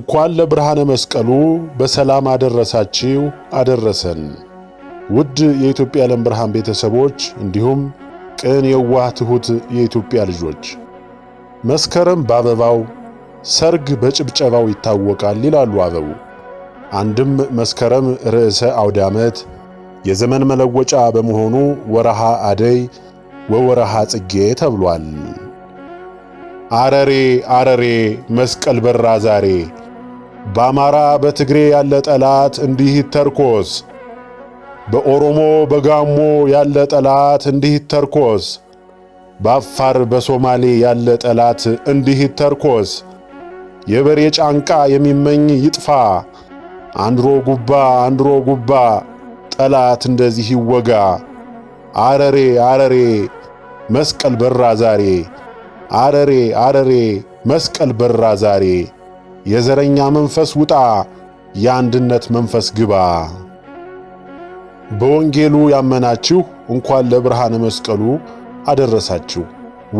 እንኳን ለብርሃነ መስቀሉ በሰላም አደረሳችሁ አደረሰን። ውድ የኢትዮጵያ ዓለም ብርሃን ቤተሰቦች እንዲሁም ቅን የዋህ ትሑት የኢትዮጵያ ልጆች መስከረም በአበባው ሰርግ በጭብጨባው ይታወቃል ይላሉ አበው። አንድም መስከረም ርዕሰ አውደ ዓመት የዘመን መለወጫ በመሆኑ ወረሃ አደይ ወወረሃ ጽጌ ተብሏል። አረሬ አረሬ መስቀል በራ ዛሬ በአማራ በትግሬ ያለ ጠላት እንዲህ ይተርኮስ፣ በኦሮሞ በጋሞ ያለ ጠላት እንዲህ ይተርኮስ፣ በአፋር በሶማሌ ያለ ጠላት እንዲህ ይተርኮስ፣ የበሬ ጫንቃ የሚመኝ ይጥፋ፣ አንድሮ ጉባ ጠላት እንደዚህ ይወጋ። አረሬ አረሬ መስቀል በራ ዛሬ አረሬ አረሬ መስቀል በራ ዛሬ የዘረኛ መንፈስ ውጣ የአንድነት መንፈስ ግባ። በወንጌሉ ያመናችሁ እንኳን ለብርሃነ መስቀሉ አደረሳችሁ።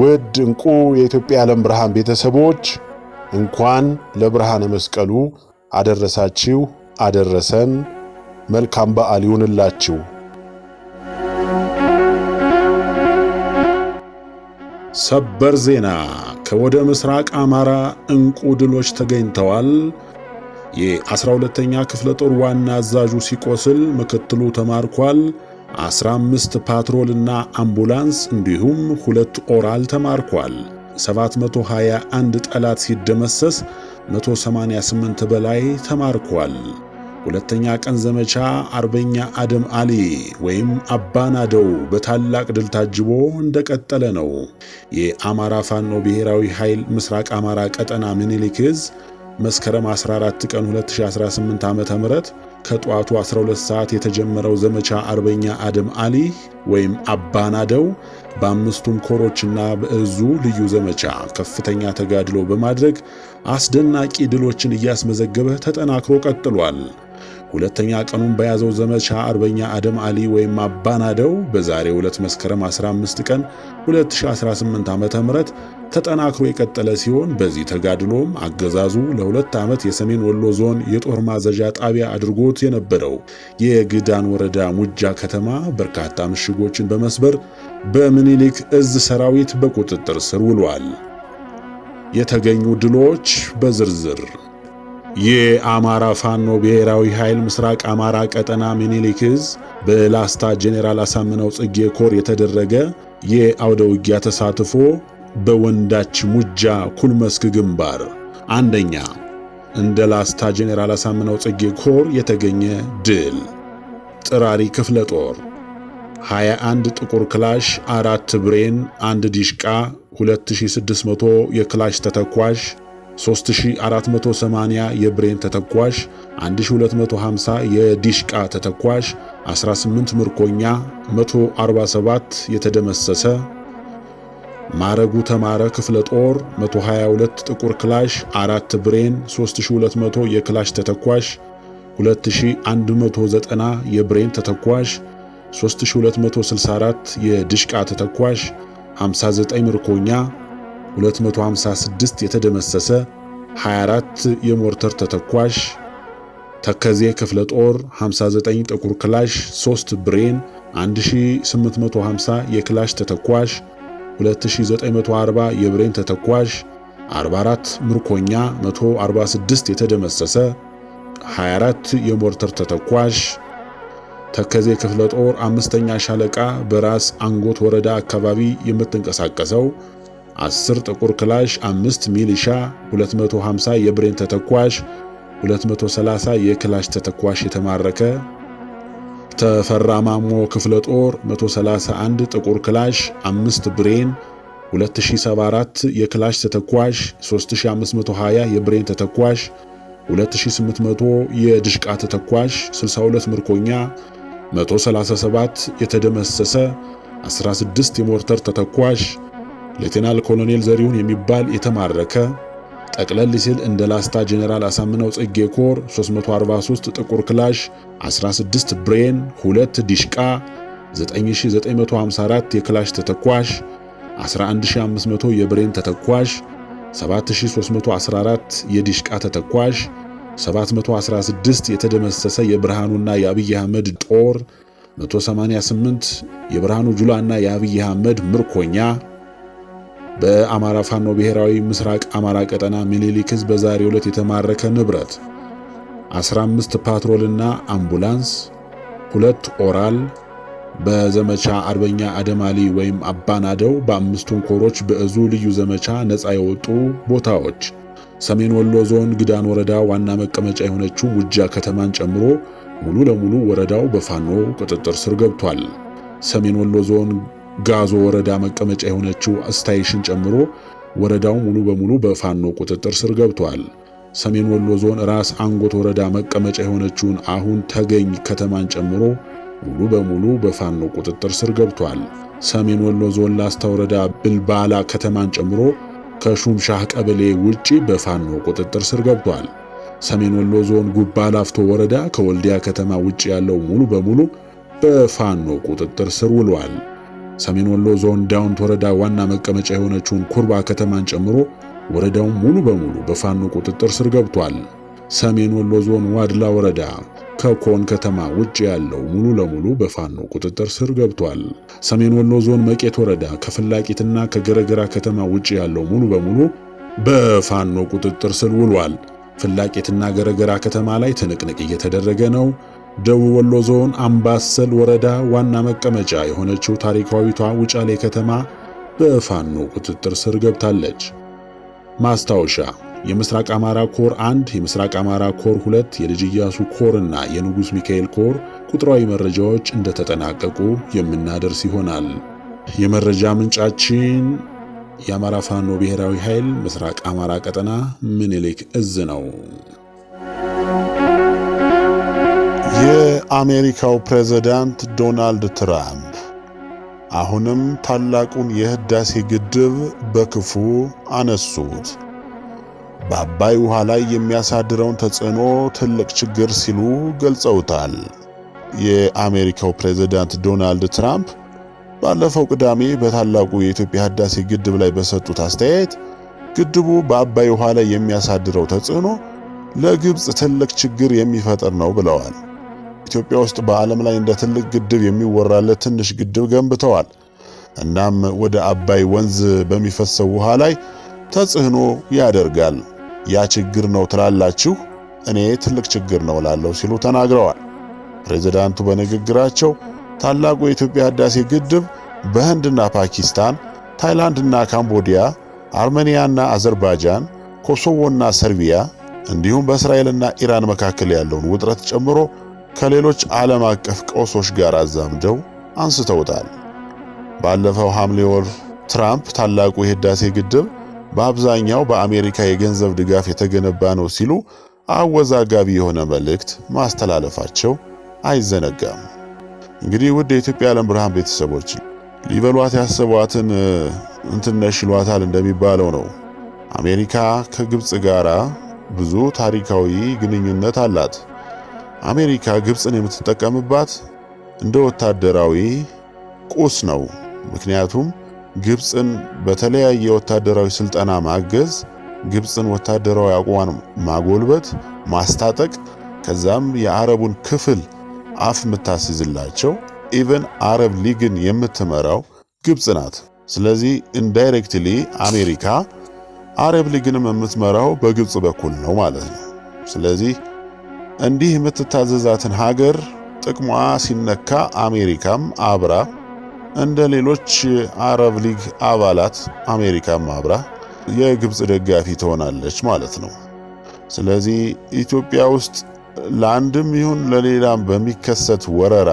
ውድ እንቁ የኢትዮጵያ ዓለም ብርሃን ቤተሰቦች እንኳን ለብርሃነ መስቀሉ አደረሳችሁ አደረሰን። መልካም በዓል ይሁንላችሁ። ሰበር ዜና ከወደ ምስራቅ አማራ እንቁ ድሎች ተገኝተዋል። የ12ኛ ክፍለ ጦር ዋና አዛዡ ሲቆስል ምክትሉ ተማርኳል። 15 ፓትሮልና አምቡላንስ እንዲሁም 2 ኦራል ተማርኳል። 721 ጠላት ሲደመሰስ 188 በላይ ተማርኳል። ሁለተኛ ቀን ዘመቻ አርበኛ አደም አሊ ወይም አባናደው በታላቅ ድል ታጅቦ እንደቀጠለ ነው። የአማራ ፋኖ ብሔራዊ ኃይል ምስራቅ አማራ ቀጠና ምኒልክ ዕዝ መስከረም 14 ቀን 2018 ዓ.ም ከጧቱ 12 ሰዓት የተጀመረው ዘመቻ አርበኛ አደም አሊ ወይም አባናደው በአምስቱም ኮሮችና በእዙ ልዩ ዘመቻ ከፍተኛ ተጋድሎ በማድረግ አስደናቂ ድሎችን እያስመዘገበ ተጠናክሮ ቀጥሏል። ሁለተኛ ቀኑን በያዘው ዘመቻ አርበኛ አደም አሊ ወይም አባናደው በዛሬው ዕለት መስከረም 15 ቀን 2018 ዓ.ም ተጠናክሮ የቀጠለ ሲሆን በዚህ ተጋድሎም አገዛዙ ለ2 ዓመት የሰሜን ወሎ ዞን የጦር ማዘዣ ጣቢያ አድርጎት የነበረው የግዳን ወረዳ ሙጃ ከተማ በርካታ ምሽጎችን በመስበር በምኒልክ ዕዝ ሰራዊት በቁጥጥር ስር ውሏል። የተገኙ ድሎች በዝርዝር የአማራ ፋኖ ብሔራዊ ኃይል ምስራቅ አማራ ቀጠና ምኒልክ ዕዝ በላስታ ጄኔራል አሳምነው ጽጌ ኮር የተደረገ የአውደ ውጊያ ተሳትፎ በወንዳች ሙጃ ኩልመስክ ግንባር አንደኛ እንደ ላስታ ጄኔራል አሳምነው ጽጌ ኮር የተገኘ ድል ጥራሪ ክፍለ ጦር 21 ጥቁር ክላሽ 4 ብሬን 1 ዲሽቃ 2600 የክላሽ ተተኳሽ 3480 የብሬን ተተኳሽ 1250 የዲሽቃ ተተኳሽ 18 ምርኮኛ 147 የተደመሰሰ ማረጉ ተማረ ክፍለ ጦር 122 ጥቁር ክላሽ 4 ብሬን 3200 የክላሽ ተተኳሽ 2190 የብሬን ተተኳሽ 3264 የዲሽቃ ተተኳሽ 59 ምርኮኛ 256 የተደመሰሰ 24 የሞርተር ተተኳሽ ተከዜ ክፍለ ጦር 59 ጥቁር ክላሽ 3 ብሬን 1850 የክላሽ ተተኳሽ 2940 የብሬን ተተኳሽ 44 ምርኮኛ 146 የተደመሰሰ 24 የሞርተር ተተኳሽ ተከዜ ክፍለ ጦር 5ኛ ሻለቃ በራስ አንጎት ወረዳ አካባቢ የምትንቀሳቀሰው 10 ጥቁር ክላሽ 5 ሚሊሻ 250 የብሬን ተተኳሽ 230 የክላሽ ተተኳሽ የተማረከ ተፈራማሞ ክፍለ ጦር 131 ጥቁር ክላሽ 5 ብሬን 2074 የክላሽ ተተኳሽ 3520 የብሬን ተተኳሽ 2800 የድሽቃ ተተኳሽ 62 ምርኮኛ 137 የተደመሰሰ 16 የሞርተር ተተኳሽ ሌተናል ኮሎኔል ዘሪሁን የሚባል የተማረከ ጠቅለል ሲል እንደ ላስታ ጄኔራል አሳምነው ጽጌ ኮር 343 ጥቁር ክላሽ 16 ብሬን 2 ዲሽቃ 9954 የክላሽ ተተኳሽ 11500 የብሬን ተተኳሽ 7314 የዲሽቃ ተተኳሽ፣ 716 የተደመሰሰ የብርሃኑና የአብይ አህመድ ጦር፣ 188 የብርሃኑ ጁላና የአብይ አህመድ ምርኮኛ። በአማራ ፋኖ ብሔራዊ ምስራቅ አማራ ቀጠና ሚኒሊክ ዕዝ በዛሬው ዕለት የተማረከ ንብረት 15 ፓትሮልና አምቡላንስ፣ 2 ኦራል። በዘመቻ አርበኛ አደማሊ ወይም አባናደው በአምስቱም ኮሮች በእዙ ልዩ ዘመቻ ነፃ የወጡ ቦታዎች ሰሜን ወሎ ዞን ግዳን ወረዳ ዋና መቀመጫ የሆነችው ውጃ ከተማን ጨምሮ ሙሉ ለሙሉ ወረዳው በፋኖ ቁጥጥር ስር ገብቷል። ሰሜን ወሎ ዞን ጋዞ ወረዳ መቀመጫ የሆነችው አስታይሽን ጨምሮ ወረዳው ሙሉ በሙሉ በፋኖ ቁጥጥር ስር ገብቷል። ሰሜን ወሎ ዞን ራስ አንጎት ወረዳ መቀመጫ የሆነችውን አሁን ተገኝ ከተማን ጨምሮ ሙሉ በሙሉ በፋኖ ቁጥጥር ስር ገብቷል። ሰሜን ወሎ ዞን ላስታ ወረዳ ብልባላ ከተማን ጨምሮ ከሹምሻህ ቀበሌ ውጪ በፋኖ ቁጥጥር ስር ገብቷል። ሰሜን ወሎ ዞን ጉባ ላፍቶ ወረዳ ከወልዲያ ከተማ ውጪ ያለው ሙሉ በሙሉ በፋኖ ቁጥጥር ስር ውሏል። ሰሜን ወሎ ዞን ዳውንት ወረዳ ዋና መቀመጫ የሆነችውን ኩርባ ከተማን ጨምሮ ወረዳው ሙሉ በሙሉ በፋኖ ቁጥጥር ስር ገብቷል። ሰሜን ወሎ ዞን ዋድላ ወረዳ ከኮን ከተማ ውጪ ያለው ሙሉ ለሙሉ በፋኖ ቁጥጥር ስር ገብቷል። ሰሜን ወሎ ዞን መቄት ወረዳ ከፍላቂትና ከገረገራ ከተማ ውጪ ያለው ሙሉ በሙሉ በፋኖ ቁጥጥር ስር ውሏል። ፍላቂትና ገረገራ ከተማ ላይ ትንቅንቅ እየተደረገ ነው። ደቡብ ወሎ ዞን አምባሰል ወረዳ ዋና መቀመጫ የሆነችው ታሪካዊቷ ውጫሌ ከተማ በፋኖ ቁጥጥር ስር ገብታለች። ማስታወሻ የምስራቅ አማራ ኮር 1፣ የምስራቅ አማራ ኮር 2፣ የልጅ ኢያሱ ኮር እና የንጉስ ሚካኤል ኮር ቁጥራዊ መረጃዎች እንደተጠናቀቁ የምናደርስ ይሆናል። የመረጃ ምንጫችን የአማራ ፋኖ ብሔራዊ ኃይል ምስራቅ አማራ ቀጠና ሚኒሊክ ዕዝ ነው። የአሜሪካው ፕሬዝዳንት ዶናልድ ትራምፕ አሁንም ታላቁን የህዳሴ ግድብ በክፉ አነሱት። በአባይ ውሃ ላይ የሚያሳድረውን ተጽዕኖ ትልቅ ችግር ሲሉ ገልጸውታል። የአሜሪካው ፕሬዝዳንት ዶናልድ ትራምፕ ባለፈው ቅዳሜ በታላቁ የኢትዮጵያ ህዳሴ ግድብ ላይ በሰጡት አስተያየት ግድቡ በአባይ ውሃ ላይ የሚያሳድረው ተጽዕኖ ለግብጽ ትልቅ ችግር የሚፈጥር ነው ብለዋል። ኢትዮጵያ ውስጥ በዓለም ላይ እንደ ትልቅ ግድብ የሚወራለት ትንሽ ግድብ ገንብተዋል። እናም ወደ አባይ ወንዝ በሚፈሰው ውሃ ላይ ተጽዕኖ ያደርጋል። ያ ችግር ነው ትላላችሁ? እኔ ትልቅ ችግር ነው እላለሁ ሲሉ ተናግረዋል። ፕሬዝዳንቱ በንግግራቸው ታላቁ የኢትዮጵያ ህዳሴ ግድብ በህንድና ፓኪስታን፣ ታይላንድና ካምቦዲያ፣ አርሜኒያና አዘርባይጃን፣ ኮሶቮና ሰርቢያ እንዲሁም በእስራኤልና ኢራን መካከል ያለውን ውጥረት ጨምሮ ከሌሎች ዓለም አቀፍ ቀውሶች ጋር አዛምደው አንስተውታል። ባለፈው ሐምሌ ወር ትራምፕ ታላቁ የህዳሴ ግድብ በአብዛኛው በአሜሪካ የገንዘብ ድጋፍ የተገነባ ነው ሲሉ አወዛጋቢ የሆነ መልእክት ማስተላለፋቸው አይዘነጋም። እንግዲህ ውድ የኢትዮጵያ ዓለም ብርሃን ቤተሰቦች ሊበሏት ያሰቧትን እንትነሽ ይሏታል እንደሚባለው ነው። አሜሪካ ከግብጽ ጋር ብዙ ታሪካዊ ግንኙነት አላት። አሜሪካ ግብጽን የምትጠቀምባት እንደ ወታደራዊ ቁስ ነው። ምክንያቱም ግብጽን በተለያየ ወታደራዊ ስልጠና ማገዝ፣ ግብጽን ወታደራዊ አቋሟን ማጎልበት፣ ማስታጠቅ፣ ከዛም የአረቡን ክፍል አፍ የምታስይዝላቸው ኢቨን አረብ ሊግን የምትመራው ግብጽ ናት። ስለዚህ ኢንዳይሬክትሊ አሜሪካ አረብ ሊግንም የምትመራው በግብጽ በኩል ነው ማለት ነው። ስለዚህ እንዲህ የምትታዘዛትን ሀገር ጥቅሟ ሲነካ አሜሪካም አብራ እንደ ሌሎች አረብ ሊግ አባላት አሜሪካም አብራ የግብጽ ደጋፊ ትሆናለች ማለት ነው። ስለዚህ ኢትዮጵያ ውስጥ ለአንድም ይሁን ለሌላም በሚከሰት ወረራ፣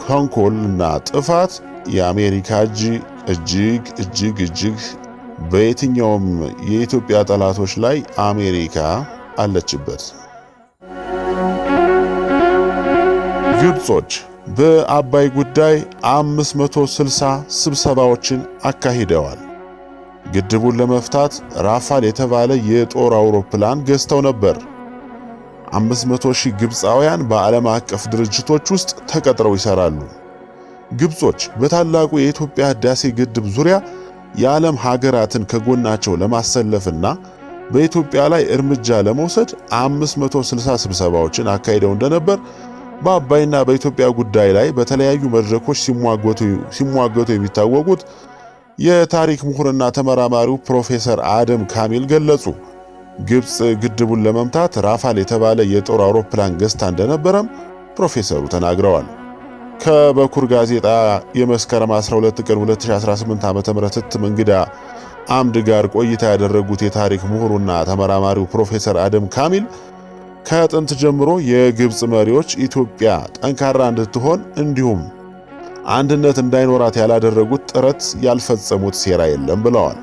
ተንኮልና ጥፋት የአሜሪካ እጅ እጅግ በየትኛውም የኢትዮጵያ ጠላቶች ላይ አሜሪካ አለችበት። ግብጾች በአባይ ጉዳይ 560 ስብሰባዎችን አካሂደዋል። ግድቡን ለመፍታት ራፋል የተባለ የጦር አውሮፕላን ገዝተው ነበር። 500,000 ግብፃውያን በዓለም አቀፍ ድርጅቶች ውስጥ ተቀጥረው ይሰራሉ። ግብጾች በታላቁ የኢትዮጵያ ህዳሴ ግድብ ዙሪያ የዓለም ሀገራትን ከጎናቸው ለማሰለፍና በኢትዮጵያ ላይ እርምጃ ለመውሰድ 560 ስብሰባዎችን አካሂደው እንደነበር በአባይና በኢትዮጵያ ጉዳይ ላይ በተለያዩ መድረኮች ሲሟገቱ የሚታወቁት የታሪክ ምሁርና ተመራማሪው ፕሮፌሰር አደም ካሚል ገለጹ። ግብፅ ግድቡን ለመምታት ራፋል የተባለ የጦር አውሮፕላን ገዝታ እንደነበረም ፕሮፌሰሩ ተናግረዋል። ከበኩር ጋዜጣ የመስከረም 12 ቀን 2018 ዓ.ም እትም እንግዳ አምድ ጋር ቆይታ ያደረጉት የታሪክ ምሁሩና ተመራማሪው ፕሮፌሰር አደም ካሚል ከጥንት ጀምሮ የግብፅ መሪዎች ኢትዮጵያ ጠንካራ እንድትሆን እንዲሁም አንድነት እንዳይኖራት ያላደረጉት ጥረት ያልፈጸሙት ሴራ የለም ብለዋል።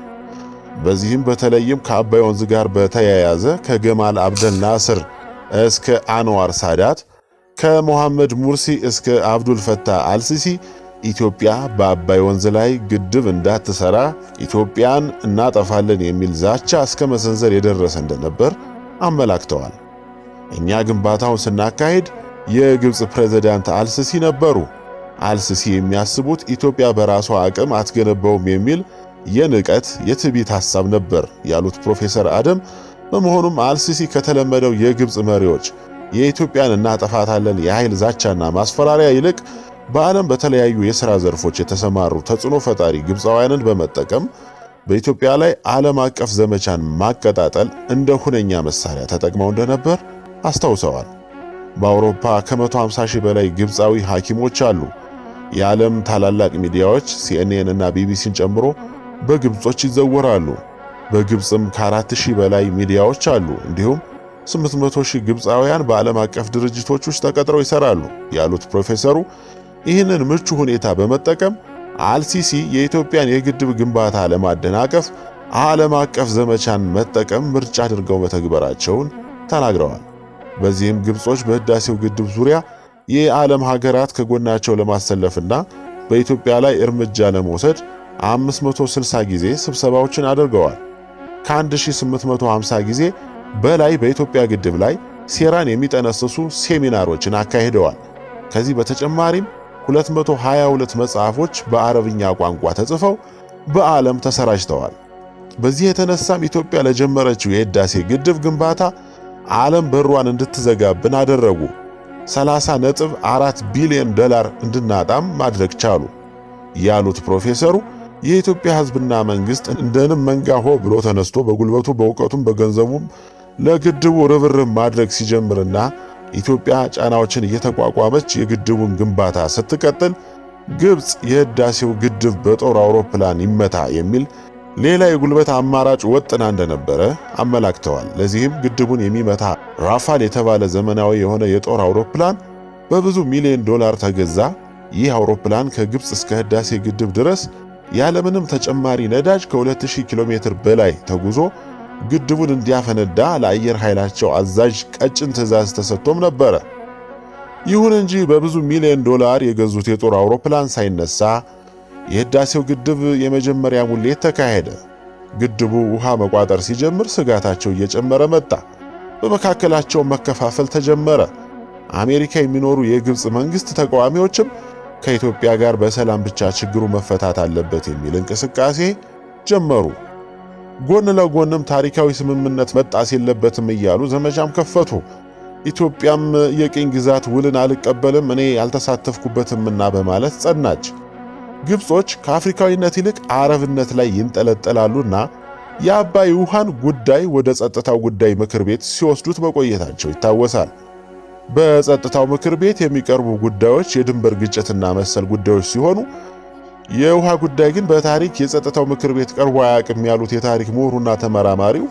በዚህም በተለይም ከአባይ ወንዝ ጋር በተያያዘ ከገማል አብደል ናስር እስከ አንዋር ሳዳት፣ ከሞሐመድ ሙርሲ እስከ አብዱል ፈታህ አልሲሲ ኢትዮጵያ በአባይ ወንዝ ላይ ግድብ እንዳትሰራ ኢትዮጵያን እናጠፋለን የሚል ዛቻ እስከ መሰንዘር የደረሰ እንደነበር አመላክተዋል። እኛ ግንባታውን ስናካሄድ የግብፅ ፕሬዝዳንት አልሲሲ ነበሩ። አልሲሲ የሚያስቡት ኢትዮጵያ በራሷ አቅም አትገነባውም የሚል የንቀት የትዕቢት ሐሳብ ነበር ያሉት ፕሮፌሰር አደም፣ በመሆኑም አልሲሲ ከተለመደው የግብፅ መሪዎች የኢትዮጵያን እናጠፋታለን የኃይል ዛቻና ማስፈራሪያ ይልቅ በዓለም በተለያዩ የሥራ ዘርፎች የተሰማሩ ተጽዕኖ ፈጣሪ ግብፃውያንን በመጠቀም በኢትዮጵያ ላይ ዓለም አቀፍ ዘመቻን ማቀጣጠል እንደ ሁነኛ መሳሪያ ተጠቅመው እንደነበር አስታውሰዋል። በአውሮፓ ከ150 ሺህ በላይ ግብፃዊ ሐኪሞች አሉ። የዓለም ታላላቅ ሚዲያዎች ሲኤንኤን እና ቢቢሲን ጨምሮ በግብጾች ይዘወራሉ። በግብፅም ከ4000 በላይ ሚዲያዎች አሉ። እንዲሁም 800 ሺህ ግብፃውያን በዓለም አቀፍ ድርጅቶች ውስጥ ተቀጥረው ይሰራሉ ያሉት ፕሮፌሰሩ ይህንን ምቹ ሁኔታ በመጠቀም አልሲሲ የኢትዮጵያን የግድብ ግንባታ ለማደናቀፍ ዓለም አቀፍ ዘመቻን መጠቀም ምርጫ አድርገው መተግበራቸውን ተናግረዋል። በዚህም ግብጾች በህዳሴው ግድብ ዙሪያ የዓለም ሀገራት ከጎናቸው ለማሰለፍና በኢትዮጵያ ላይ እርምጃ ለመውሰድ 560 ጊዜ ስብሰባዎችን አድርገዋል። ከ1850 ጊዜ በላይ በኢትዮጵያ ግድብ ላይ ሴራን የሚጠነስሱ ሴሚናሮችን አካሂደዋል። ከዚህ በተጨማሪም 222 መጽሐፎች በአረብኛ ቋንቋ ተጽፈው በዓለም ተሰራጭተዋል። በዚህ የተነሳም ኢትዮጵያ ለጀመረችው የህዳሴ ግድብ ግንባታ ዓለም በሯን እንድትዘጋብን አደረጉ። 30.4 ቢሊዮን ዶላር እንድናጣም ማድረግ ቻሉ ያሉት ፕሮፌሰሩ የኢትዮጵያ ህዝብና መንግስት እንደንም መንጋ ሆ ብሎ ተነስቶ በጉልበቱ በእውቀቱም በገንዘቡም ለግድቡ ርብርብ ማድረግ ሲጀምርና ኢትዮጵያ ጫናዎችን እየተቋቋመች የግድቡን ግንባታ ስትቀጥል ግብፅ የህዳሴው ግድብ በጦር አውሮፕላን ይመታ የሚል ሌላ የጉልበት አማራጭ ወጥና እንደነበረ አመላክተዋል። ለዚህም ግድቡን የሚመታ ራፋል የተባለ ዘመናዊ የሆነ የጦር አውሮፕላን በብዙ ሚሊዮን ዶላር ተገዛ። ይህ አውሮፕላን ከግብፅ እስከ ህዳሴ ግድብ ድረስ ያለምንም ተጨማሪ ነዳጅ ከ2000 ኪሎ ሜትር በላይ ተጉዞ ግድቡን እንዲያፈነዳ ለአየር ኃይላቸው አዛዥ ቀጭን ትዕዛዝ ተሰጥቶም ነበረ። ይሁን እንጂ በብዙ ሚሊዮን ዶላር የገዙት የጦር አውሮፕላን ሳይነሳ የህዳሴው ግድብ የመጀመሪያ ሙሌት ተካሄደ። ግድቡ ውሃ መቋጠር ሲጀምር ስጋታቸው እየጨመረ መጣ። በመካከላቸው መከፋፈል ተጀመረ። አሜሪካ የሚኖሩ የግብፅ መንግስት ተቃዋሚዎችም ከኢትዮጵያ ጋር በሰላም ብቻ ችግሩ መፈታት አለበት የሚል እንቅስቃሴ ጀመሩ። ጎን ለጎንም ታሪካዊ ስምምነት መጣስ የለበትም እያሉ ዘመቻም ከፈቱ። ኢትዮጵያም የቅኝ ግዛት ውልን አልቀበልም እኔ ያልተሳተፍኩበትምና በማለት ጸናች። ግብጾች ከአፍሪካዊነት ይልቅ አረብነት ላይ ይንጠለጠላሉና የአባይ ውሃን ጉዳይ ወደ ጸጥታው ጉዳይ ምክር ቤት ሲወስዱት መቆየታቸው ይታወሳል። በጸጥታው ምክር ቤት የሚቀርቡ ጉዳዮች የድንበር ግጭትና መሰል ጉዳዮች ሲሆኑ የውሃ ጉዳይ ግን በታሪክ የጸጥታው ምክር ቤት ቀርቦ አያውቅም ያሉት የታሪክ ምሁሩና ተመራማሪው፣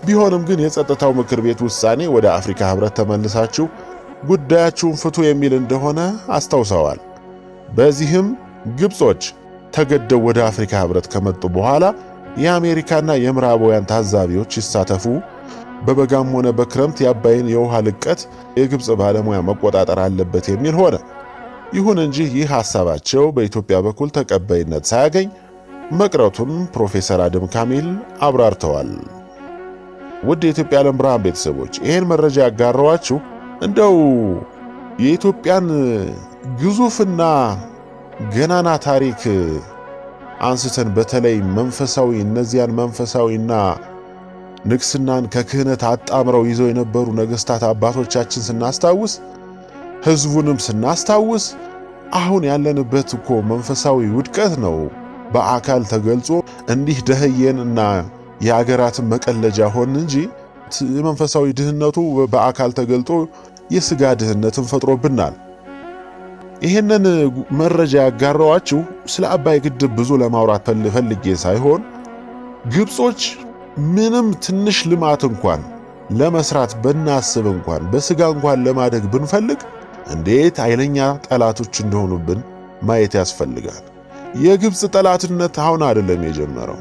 ቢሆንም ግን የጸጥታው ምክር ቤት ውሳኔ ወደ አፍሪካ ህብረት ተመልሳችሁ ጉዳያችሁን ፍቱ የሚል እንደሆነ አስታውሰዋል። በዚህም ግብጾች ተገደው ወደ አፍሪካ ህብረት ከመጡ በኋላ የአሜሪካና የምዕራባውያን ታዛቢዎች ይሳተፉ፣ በበጋም ሆነ በክረምት የአባይን የውሃ ልቀት የግብፅ ባለሙያ መቆጣጠር አለበት የሚል ሆነ። ይሁን እንጂ ይህ ሐሳባቸው በኢትዮጵያ በኩል ተቀባይነት ሳያገኝ መቅረቱን ፕሮፌሰር አደም ካሚል አብራርተዋል። ውድ የኢትዮጵያ ዓለም ብርሃን ቤተሰቦች ይህን መረጃ ያጋራዋችሁ እንደው የኢትዮጵያን ግዙፍና ገናና ታሪክ አንስተን በተለይ መንፈሳዊ እነዚያን መንፈሳዊና ንግስናን ከክህነት አጣምረው ይዘው የነበሩ ነገስታት አባቶቻችን ስናስታውስ ህዝቡንም ስናስታውስ አሁን ያለንበት እኮ መንፈሳዊ ውድቀት ነው በአካል ተገልጾ እንዲህ ደህየንና የአገራትን መቀለጃ ሆን እንጂ መንፈሳዊ ድህነቱ በአካል ተገልጦ የስጋ ድህነትን ፈጥሮብናል። ይሄንን መረጃ ያጋራዋችሁ ስለ አባይ ግድብ ብዙ ለማውራት ፈልጌ ሳይሆን ግብጾች ምንም ትንሽ ልማት እንኳን ለመስራት በናስብ እንኳን በስጋ እንኳን ለማደግ ብንፈልግ እንዴት ኃይለኛ ጠላቶች እንደሆኑብን ማየት ያስፈልጋል። የግብጽ ጠላትነት አሁን አይደለም የጀመረው።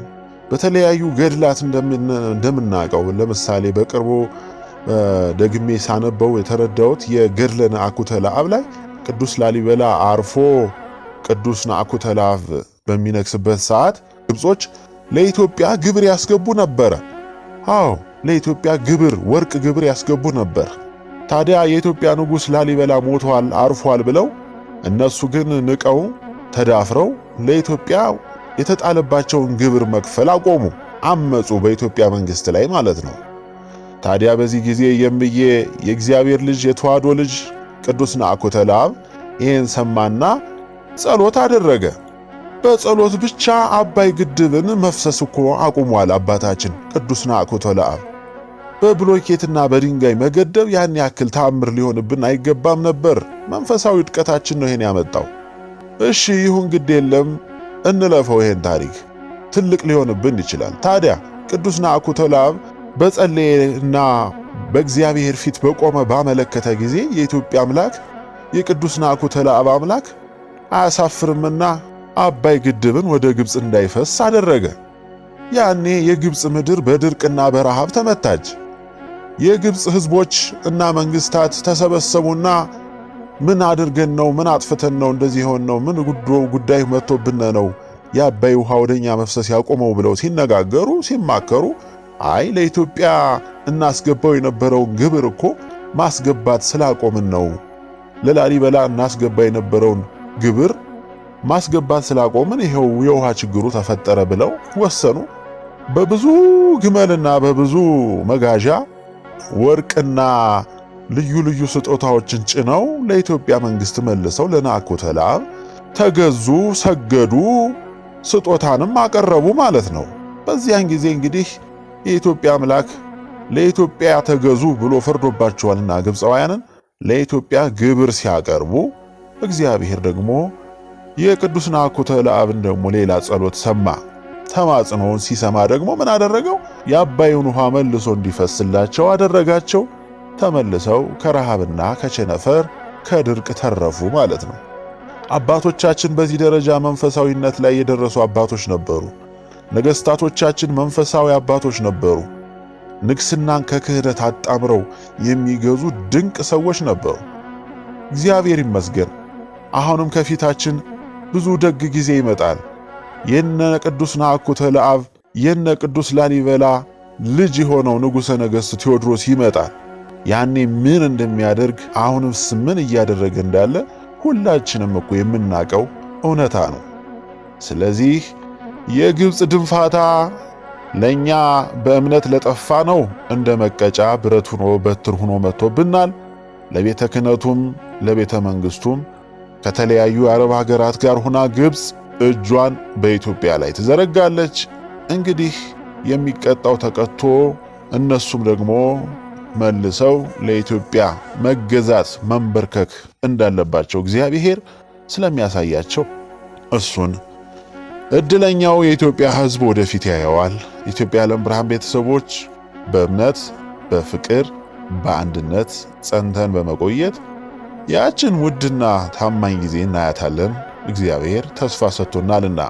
በተለያዩ ገድላት እንደምናውቀው ለምሳሌ በቅርቡ ደግሜ ሳነበው የተረዳሁት የገድለ ነአኩተ ለአብ ላይ ቅዱስ ላሊበላ አርፎ ቅዱስ ነአኩተ ለአብ በሚነግስበት ሰዓት ግብጾች ለኢትዮጵያ ግብር ያስገቡ ነበር። አዎ ለኢትዮጵያ ግብር ወርቅ ግብር ያስገቡ ነበር። ታዲያ የኢትዮጵያ ንጉሥ ላሊበላ ሞቷል አርፏል ብለው እነሱ ግን ንቀው ተዳፍረው ለኢትዮጵያ የተጣለባቸውን ግብር መክፈል አቆሙ። አመጹ በኢትዮጵያ መንግስት ላይ ማለት ነው። ታዲያ በዚህ ጊዜ የምዬ የእግዚአብሔር ልጅ የተዋሕዶ ልጅ ቅዱስ ነአኩተ ለአብ ይህን ሰማና ጸሎት አደረገ። በጸሎት ብቻ አባይ ግድብን መፍሰስ እኮ አቁሟል አባታችን ቅዱስ ነአኩተ ለአብ። በብሎኬትና በድንጋይ መገደብ ያን ያክል ተአምር ሊሆንብን አይገባም ነበር። መንፈሳዊ ውድቀታችን ነው ይሄን ያመጣው። እሺ ይሁን ግድ የለም እንለፈው። ይሄን ታሪክ ትልቅ ሊሆንብን ይችላል። ታዲያ ቅዱስ ነአኩተ ለአብ በጸለየና በእግዚአብሔር ፊት በቆመ ባመለከተ ጊዜ የኢትዮጵያ አምላክ የቅዱስ ነአኩተ ለአብ አምላክ አያሳፍርምና አባይ ግድብን ወደ ግብጽ እንዳይፈስ አደረገ። ያኔ የግብጽ ምድር በድርቅና በረሃብ ተመታች። የግብጽ ህዝቦች እና መንግስታት ተሰበሰቡና ምን አድርገን ነው? ምን አጥፍተን ነው እንደዚህ ሆን ነው? ምን ጉዳይ መጥቶብን ነው የአባይ ውሃ ወደኛ መፍሰስ ያቆመው ብለው ሲነጋገሩ ሲማከሩ አይ ለኢትዮጵያ እናስገባው የነበረውን ግብር እኮ ማስገባት ስላቆምን ነው፣ ለላሊበላ እናስገባ የነበረውን ግብር ማስገባት ስላቆምን ይሄው የውሃ ችግሩ ተፈጠረ ብለው ወሰኑ። በብዙ ግመልና በብዙ መጋዣ ወርቅና ልዩ ልዩ ስጦታዎችን ጭነው ለኢትዮጵያ መንግስት መልሰው ለነአኩተ ለአብ ተገዙ፣ ሰገዱ፣ ስጦታንም አቀረቡ ማለት ነው። በዚያን ጊዜ እንግዲህ የኢትዮጵያ አምላክ ለኢትዮጵያ ተገዙ ብሎ ፈርዶባቸዋልና ግብፃውያንን ለኢትዮጵያ ግብር ሲያቀርቡ እግዚአብሔር ደግሞ የቅዱስ ነአኩተ ለአብን ደግሞ ሌላ ጸሎት ሰማ። ተማጽኖውን ሲሰማ ደግሞ ምን አደረገው? የአባዩን ውሃ መልሶ እንዲፈስላቸው አደረጋቸው። ተመልሰው ከረሃብና ከቸነፈር ከድርቅ ተረፉ ማለት ነው። አባቶቻችን በዚህ ደረጃ መንፈሳዊነት ላይ የደረሱ አባቶች ነበሩ። ነገስታቶቻችን መንፈሳዊ አባቶች ነበሩ። ንግስናን ከክህደት አጣምረው የሚገዙ ድንቅ ሰዎች ነበሩ። እግዚአብሔር ይመስገን። አሁንም ከፊታችን ብዙ ደግ ጊዜ ይመጣል። የነ ቅዱስ ነአኩተ ለአብ የነ ቅዱስ ላሊበላ ልጅ የሆነው ንጉሠ ነገሥት ቴዎድሮስ ይመጣል። ያኔ ምን እንደሚያደርግ አሁንስ ምን እያደረገ እንዳለ ሁላችንም እኮ የምናውቀው እውነታ ነው። ስለዚህ የግብጽ ድንፋታ ለኛ በእምነት ለጠፋ ነው እንደ መቀጫ ብረት ሆኖ በትር ሆኖ መጥቶብናል። ለቤተ ክህነቱም ለቤተ መንግስቱም ከተለያዩ የአረብ ሀገራት ጋር ሆና ግብጽ እጇን በኢትዮጵያ ላይ ትዘረጋለች። እንግዲህ የሚቀጣው ተቀጥቶ እነሱም ደግሞ መልሰው ለኢትዮጵያ መገዛት መንበርከክ እንዳለባቸው እግዚአብሔር ስለሚያሳያቸው እሱን እድለኛው የኢትዮጵያ ሕዝብ ወደፊት ያየዋል። ኢትዮጵያ የዓለም ብርሃን ቤተሰቦች በእምነት በፍቅር በአንድነት ጸንተን በመቆየት ያችን ውድና ታማኝ ጊዜ እናያታለን። እግዚአብሔር ተስፋ ሰጥቶናልና።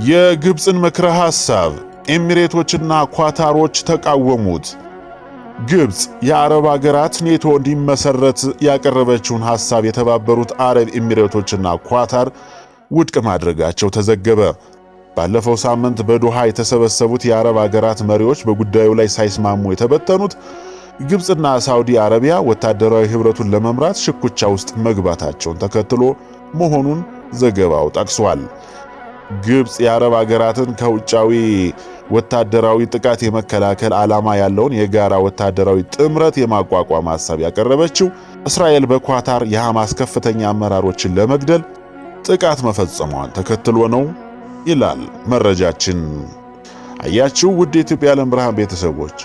የግብፅን ምክረ ሐሳብ ኤሚሬቶችና ኳታሮች ተቃወሙት። ግብፅ የአረብ አገራት ኔቶ እንዲመሰረት ያቀረበችውን ሐሳብ የተባበሩት አረብ ኤሚሬቶችና ኳታር ውድቅ ማድረጋቸው ተዘገበ። ባለፈው ሳምንት በዶሃ የተሰበሰቡት የአረብ አገራት መሪዎች በጉዳዩ ላይ ሳይስማሙ የተበተኑት ግብፅና ሳውዲ አረቢያ ወታደራዊ ህብረቱን ለመምራት ሽኩቻ ውስጥ መግባታቸውን ተከትሎ መሆኑን ዘገባው ጠቅሷል። ግብፅ የአረብ አገራትን ከውጫዊ ወታደራዊ ጥቃት የመከላከል ዓላማ ያለውን የጋራ ወታደራዊ ጥምረት የማቋቋም ሐሳብ ያቀረበችው እስራኤል በኳታር የሐማስ ከፍተኛ አመራሮችን ለመግደል ጥቃት መፈጸሟን ተከትሎ ነው ይላል መረጃችን። አያችሁ ውድ የኢትዮጵያ ዓለም ብርሃን ቤተሰቦች፣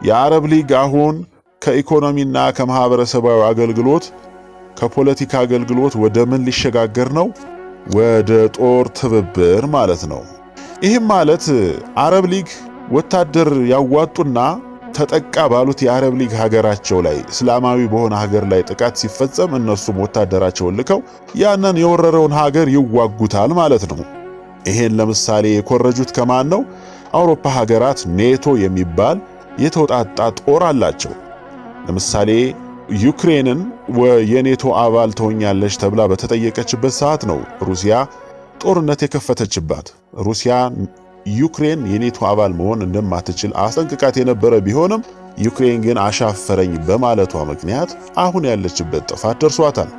የአረብ ሊግ አሁን ከኢኮኖሚና ከማህበረሰባዊ አገልግሎት ከፖለቲካ አገልግሎት ወደ ምን ሊሸጋገር ነው? ወደ ጦር ትብብር ማለት ነው። ይህም ማለት አረብ ሊግ ወታደር ያዋጡና ተጠቃ ባሉት የአረብ ሊግ ሀገራቸው ላይ እስላማዊ በሆነ ሀገር ላይ ጥቃት ሲፈጸም እነሱም ወታደራቸውን ልከው ያንን የወረረውን ሀገር ይዋጉታል ማለት ነው። ይሄን ለምሳሌ የኮረጁት ከማን ነው? አውሮፓ ሀገራት ኔቶ የሚባል የተውጣጣ ጦር አላቸው። ለምሳሌ ዩክሬንን የኔቶ አባል ትሆኛለች ተብላ በተጠየቀችበት ሰዓት ነው ሩሲያ ጦርነት የከፈተችባት። ሩሲያ ዩክሬን የኔቶ አባል መሆን እንደማትችል አስጠንቅቃት የነበረ ቢሆንም ዩክሬን ግን አሻፈረኝ በማለቷ ምክንያት አሁን ያለችበት ጥፋት ደርሷታል።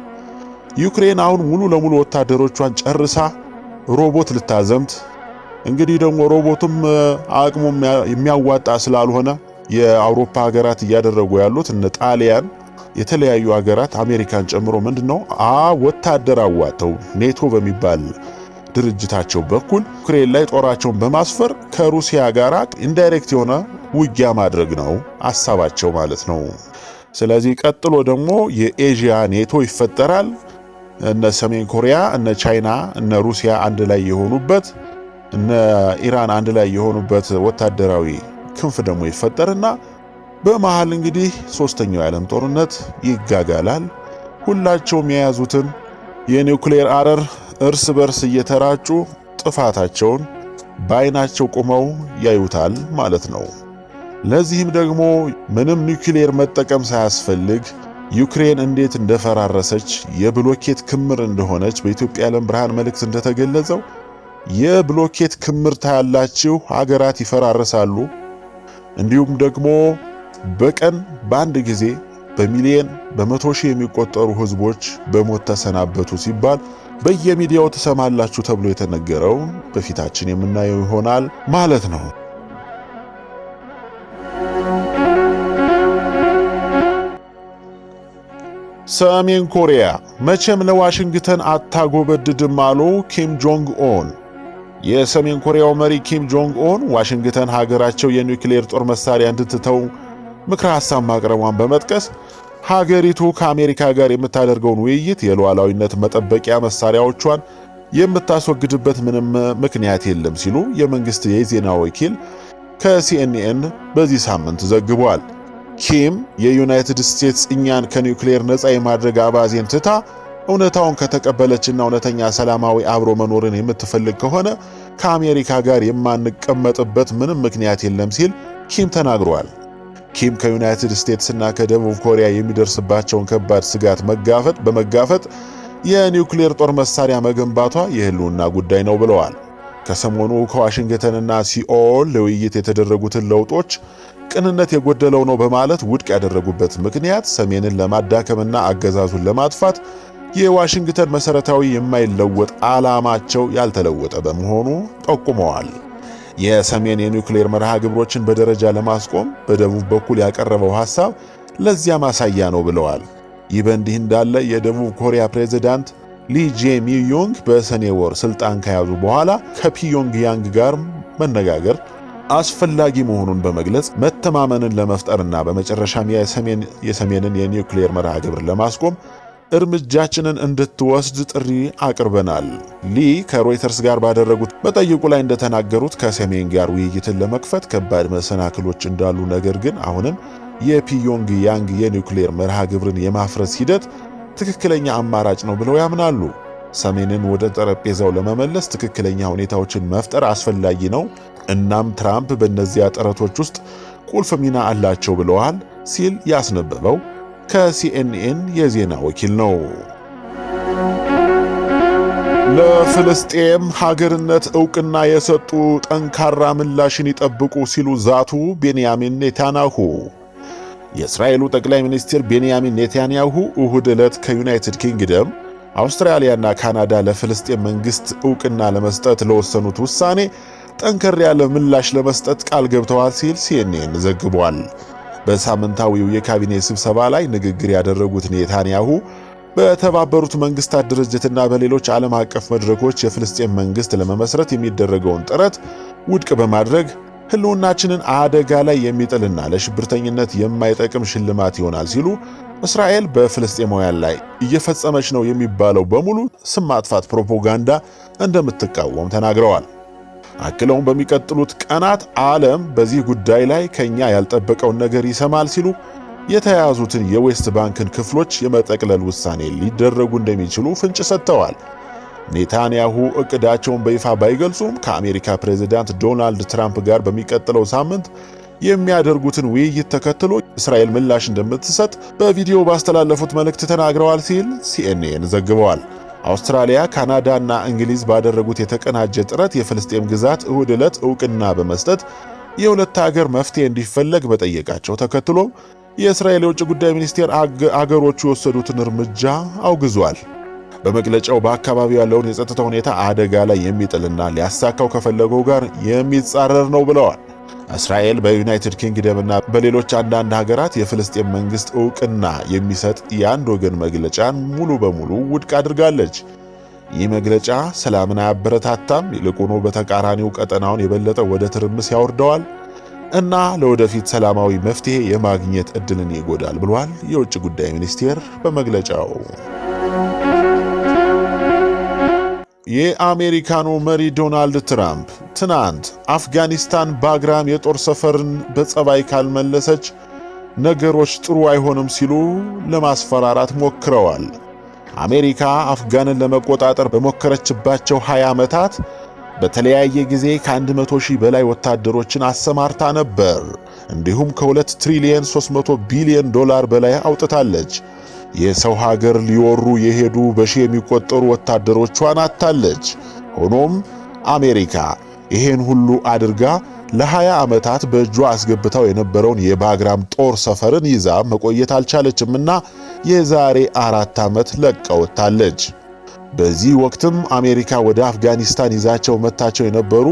ዩክሬን አሁን ሙሉ ለሙሉ ወታደሮቿን ጨርሳ ሮቦት ልታዘምት እንግዲህ ደግሞ ሮቦቱም አቅሙ የሚያዋጣ ስላልሆነ የአውሮፓ ሀገራት እያደረጉ ያሉት እነ ጣሊያን የተለያዩ ሀገራት አሜሪካን ጨምሮ ምንድነው ወታደር አዋተው ኔቶ በሚባል ድርጅታቸው በኩል ዩክሬን ላይ ጦራቸውን በማስፈር ከሩሲያ ጋር ኢንዳይሬክት የሆነ ውጊያ ማድረግ ነው ሐሳባቸው ማለት ነው። ስለዚህ ቀጥሎ ደግሞ የኤዥያ ኔቶ ይፈጠራል። እነ ሰሜን ኮሪያ፣ እነ ቻይና፣ እነ ሩሲያ አንድ ላይ የሆኑበት፣ እነ ኢራን አንድ ላይ የሆኑበት ወታደራዊ ክንፍ ደግሞ ይፈጠርና በመሃል እንግዲህ ሶስተኛው የዓለም ጦርነት ይጋጋላል። ሁላቸውም የያዙትን የኒውክሌር አረር እርስ በርስ እየተራጩ ጥፋታቸውን በዓይናቸው ቆመው ያዩታል ማለት ነው። ለዚህም ደግሞ ምንም ኒውክሌር መጠቀም ሳያስፈልግ ዩክሬን እንዴት እንደፈራረሰች የብሎኬት ክምር እንደሆነች በኢትዮጵያ ዓለም ብርሃን መልእክት እንደተገለጸው የብሎኬት ክምር ታያላችሁ፣ ሀገራት ይፈራረሳሉ። እንዲሁም ደግሞ በቀን በአንድ ጊዜ በሚሊየን በመቶ ሺህ የሚቆጠሩ ህዝቦች በሞት ተሰናበቱ ሲባል በየሚዲያው ተሰማላችሁ ተብሎ የተነገረው በፊታችን የምናየው ይሆናል ማለት ነው። ሰሜን ኮሪያ መቼም ለዋሽንግተን አታጎበድድም አሉ ኪም ጆንግ ኦን። የሰሜን ኮሪያው መሪ ኪም ጆንግ ኦን ዋሽንግተን ሀገራቸው የኒውክሌር ጦር መሳሪያ እንድትተው ምክረ ሐሳብ ማቅረቧን በመጥቀስ ሀገሪቱ ከአሜሪካ ጋር የምታደርገውን ውይይት የሉዓላዊነት መጠበቂያ መሳሪያዎቿን የምታስወግድበት ምንም ምክንያት የለም ሲሉ የመንግስት የዜና ወኪል ከሲኤንኤን በዚህ ሳምንት ዘግቧል። ኪም የዩናይትድ ስቴትስ እኛን ከኒውክሌር ነፃ የማድረግ አባዜን ትታ እውነታውን ከተቀበለችና እውነተኛ ሰላማዊ አብሮ መኖርን የምትፈልግ ከሆነ ከአሜሪካ ጋር የማንቀመጥበት ምንም ምክንያት የለም ሲል ኪም ተናግሯል። ኪም ከዩናይትድ ስቴትስና ከደቡብ ኮሪያ የሚደርስባቸውን ከባድ ስጋት በመጋፈጥ የኒውክሌር ጦር መሳሪያ መገንባቷ የህልውና ጉዳይ ነው ብለዋል። ከሰሞኑ ከዋሽንግተንና ሲኦል ለውይይት የተደረጉትን ለውጦች ቅንነት የጎደለው ነው በማለት ውድቅ ያደረጉበት ምክንያት ሰሜንን ለማዳከምና አገዛዙን ለማጥፋት የዋሽንግተን መሰረታዊ የማይለወጥ ዓላማቸው ያልተለወጠ በመሆኑ ጠቁመዋል። የሰሜን የኒውክሌር መርሃ ግብሮችን በደረጃ ለማስቆም በደቡብ በኩል ያቀረበው ሐሳብ ለዚያ ማሳያ ነው ብለዋል። ይህ በእንዲህ እንዳለ የደቡብ ኮሪያ ፕሬዝዳንት ሊ ጄሚዩንግ በሰኔ ወር ስልጣን ከያዙ በኋላ ከፒዮንግ ያንግ ጋር መነጋገር አስፈላጊ መሆኑን በመግለጽ መተማመንን ለመፍጠርና በመጨረሻም የሰሜንን የኒውክሌር መርሃ ግብር ለማስቆም እርምጃችንን እንድትወስድ ጥሪ አቅርበናል። ሊ ከሮይተርስ ጋር ባደረጉት መጠይቁ ላይ እንደተናገሩት ከሰሜን ጋር ውይይትን ለመክፈት ከባድ መሰናክሎች እንዳሉ፣ ነገር ግን አሁንም የፒዮንግ ያንግ የኒውክሌር መርሃ ግብርን የማፍረስ ሂደት ትክክለኛ አማራጭ ነው ብለው ያምናሉ። ሰሜንን ወደ ጠረጴዛው ለመመለስ ትክክለኛ ሁኔታዎችን መፍጠር አስፈላጊ ነው። እናም ትራምፕ በእነዚያ ጥረቶች ውስጥ ቁልፍ ሚና አላቸው ብለዋል ሲል ያስነበበው ከሲኤንኤን የዜና ወኪል ነው። ለፍልስጤም ሀገርነት ዕውቅና የሰጡ ጠንካራ ምላሽን ይጠብቁ ሲሉ ዛቱ ቤንያሚን ኔታንያሁ። የእስራኤሉ ጠቅላይ ሚኒስትር ቤንያሚን ኔታንያሁ እሁድ ዕለት ከዩናይትድ ኪንግደም፣ አውስትራሊያና ካናዳ ለፍልስጤም መንግሥት ዕውቅና ለመስጠት ለወሰኑት ውሳኔ ጠንከር ያለ ምላሽ ለመስጠት ቃል ገብተዋል ሲል ሲኤንኤን ዘግቧል። በሳምንታዊው የካቢኔ ስብሰባ ላይ ንግግር ያደረጉት ኔታንያሁ በተባበሩት መንግስታት ድርጅትና በሌሎች ዓለም አቀፍ መድረኮች የፍልስጤም መንግሥት ለመመስረት የሚደረገውን ጥረት ውድቅ በማድረግ ሕልውናችንን አደጋ ላይ የሚጥልና ለሽብርተኝነት የማይጠቅም ሽልማት ይሆናል ሲሉ እስራኤል በፍልስጤማውያን ላይ እየፈጸመች ነው የሚባለው በሙሉ ስም ማጥፋት ፕሮፓጋንዳ እንደምትቃወም ተናግረዋል። አክለውም በሚቀጥሉት ቀናት ዓለም በዚህ ጉዳይ ላይ ከኛ ያልጠበቀውን ነገር ይሰማል ሲሉ የተያያዙትን የዌስት ባንክን ክፍሎች የመጠቅለል ውሳኔ ሊደረጉ እንደሚችሉ ፍንጭ ሰጥተዋል። ኔታንያሁ እቅዳቸውን በይፋ ባይገልጹም ከአሜሪካ ፕሬዝዳንት ዶናልድ ትራምፕ ጋር በሚቀጥለው ሳምንት የሚያደርጉትን ውይይት ተከትሎ እስራኤል ምላሽ እንደምትሰጥ በቪዲዮ ባስተላለፉት መልእክት ተናግረዋል ሲል ሲኤንኤን ዘግበዋል። አውስትራሊያ፣ ካናዳ እና እንግሊዝ ባደረጉት የተቀናጀ ጥረት የፍልስጤም ግዛት እሁድ ዕለት ዕውቅና በመስጠት የሁለት ሀገር መፍትሄ እንዲፈለግ መጠየቃቸው ተከትሎ የእስራኤል የውጭ ጉዳይ ሚኒስቴር አገሮቹ የወሰዱትን እርምጃ አውግዟል። በመግለጫው በአካባቢው ያለውን የጸጥታ ሁኔታ አደጋ ላይ የሚጥልና ሊያሳካው ከፈለገው ጋር የሚጻረር ነው ብለዋል። እስራኤል በዩናይትድ ኪንግደምና በሌሎች አንዳንድ ሀገራት የፍልስጤም መንግሥት ዕውቅና የሚሰጥ የአንድ ወገን መግለጫን ሙሉ በሙሉ ውድቅ አድርጋለች። ይህ መግለጫ ሰላምን አያበረታታም፣ ይልቁኑ በተቃራኒው ቀጠናውን የበለጠ ወደ ትርምስ ያወርደዋል እና ለወደፊት ሰላማዊ መፍትሄ የማግኘት ዕድልን ይጎዳል ብሏል የውጭ ጉዳይ ሚኒስቴር በመግለጫው። የአሜሪካኑ መሪ ዶናልድ ትራምፕ ትናንት አፍጋኒስታን ባግራም የጦር ሰፈርን በጸባይ ካልመለሰች ነገሮች ጥሩ አይሆንም ሲሉ ለማስፈራራት ሞክረዋል። አሜሪካ አፍጋንን ለመቆጣጠር በሞከረችባቸው 20 ዓመታት በተለያየ ጊዜ ከ100,000 በላይ ወታደሮችን አሰማርታ ነበር። እንዲሁም ከ2 ትሪሊየን 300 ቢሊዮን ዶላር በላይ አውጥታለች። የሰው ሀገር ሊወሩ የሄዱ በሺህ የሚቆጠሩ ወታደሮቿን አጥታለች። ሆኖም አሜሪካ ይሄን ሁሉ አድርጋ ለ20 ዓመታት በእጇ አስገብታው የነበረውን የባግራም ጦር ሰፈርን ይዛ መቆየት አልቻለችምና የዛሬ 4 ዓመት ለቀውታለች። በዚህ ወቅትም አሜሪካ ወደ አፍጋኒስታን ይዛቸው መታቸው የነበሩ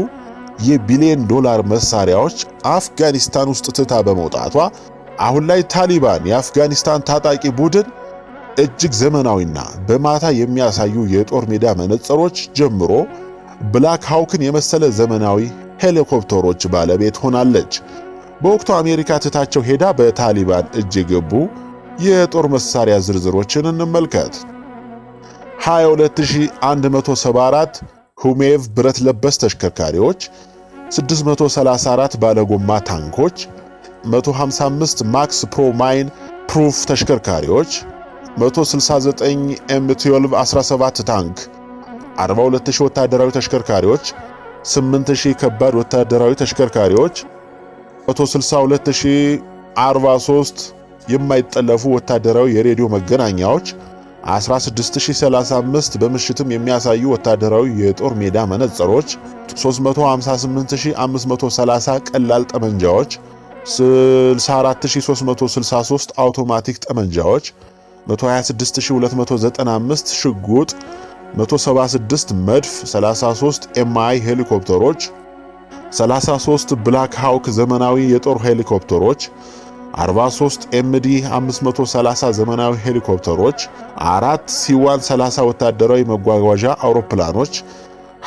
የቢሊዮን ዶላር መሳሪያዎች አፍጋኒስታን ውስጥ ትታ በመውጣቷ አሁን ላይ ታሊባን የአፍጋኒስታን ታጣቂ ቡድን እጅግ ዘመናዊና በማታ የሚያሳዩ የጦር ሜዳ መነጽሮች ጀምሮ ብላክ ሃውክን የመሰለ ዘመናዊ ሄሊኮፕተሮች ባለቤት ሆናለች። በወቅቱ አሜሪካ ትታቸው ሄዳ በታሊባን እጅ የገቡ የጦር መሳሪያ ዝርዝሮችን እንመልከት። 22174 ሁሜቭ ብረት ለበስ ተሽከርካሪዎች፣ 634 ባለጎማ ታንኮች፣ 155 ማክስ ፕሮ ማይን ፕሩፍ ተሽከርካሪዎች፣ 169 M12 17 ታንክ፣ 42000 ወታደራዊ ተሽከርካሪዎች፣ 8000 ከባድ ወታደራዊ ተሽከርካሪዎች፣ 162043 የማይጠለፉ ወታደራዊ የሬዲዮ መገናኛዎች፣ 16035 በምሽትም የሚያሳዩ ወታደራዊ የጦር ሜዳ መነጽሮች፣ 358530 ቀላል ጠመንጃዎች፣ 64363 አውቶማቲክ ጠመንጃዎች፣ 126295 ሽጉጥ፣ 176 መድፍ፣ 33 ኤምአይ ሄሊኮፕተሮች፣ 33 ብላክ ሃውክ ዘመናዊ የጦር ሄሊኮፕተሮች፣ 43 ኤምዲ 530 ዘመናዊ ሄሊኮፕተሮች፣ 4 ሲዋን 30 ወታደራዊ መጓጓዣ አውሮፕላኖች፣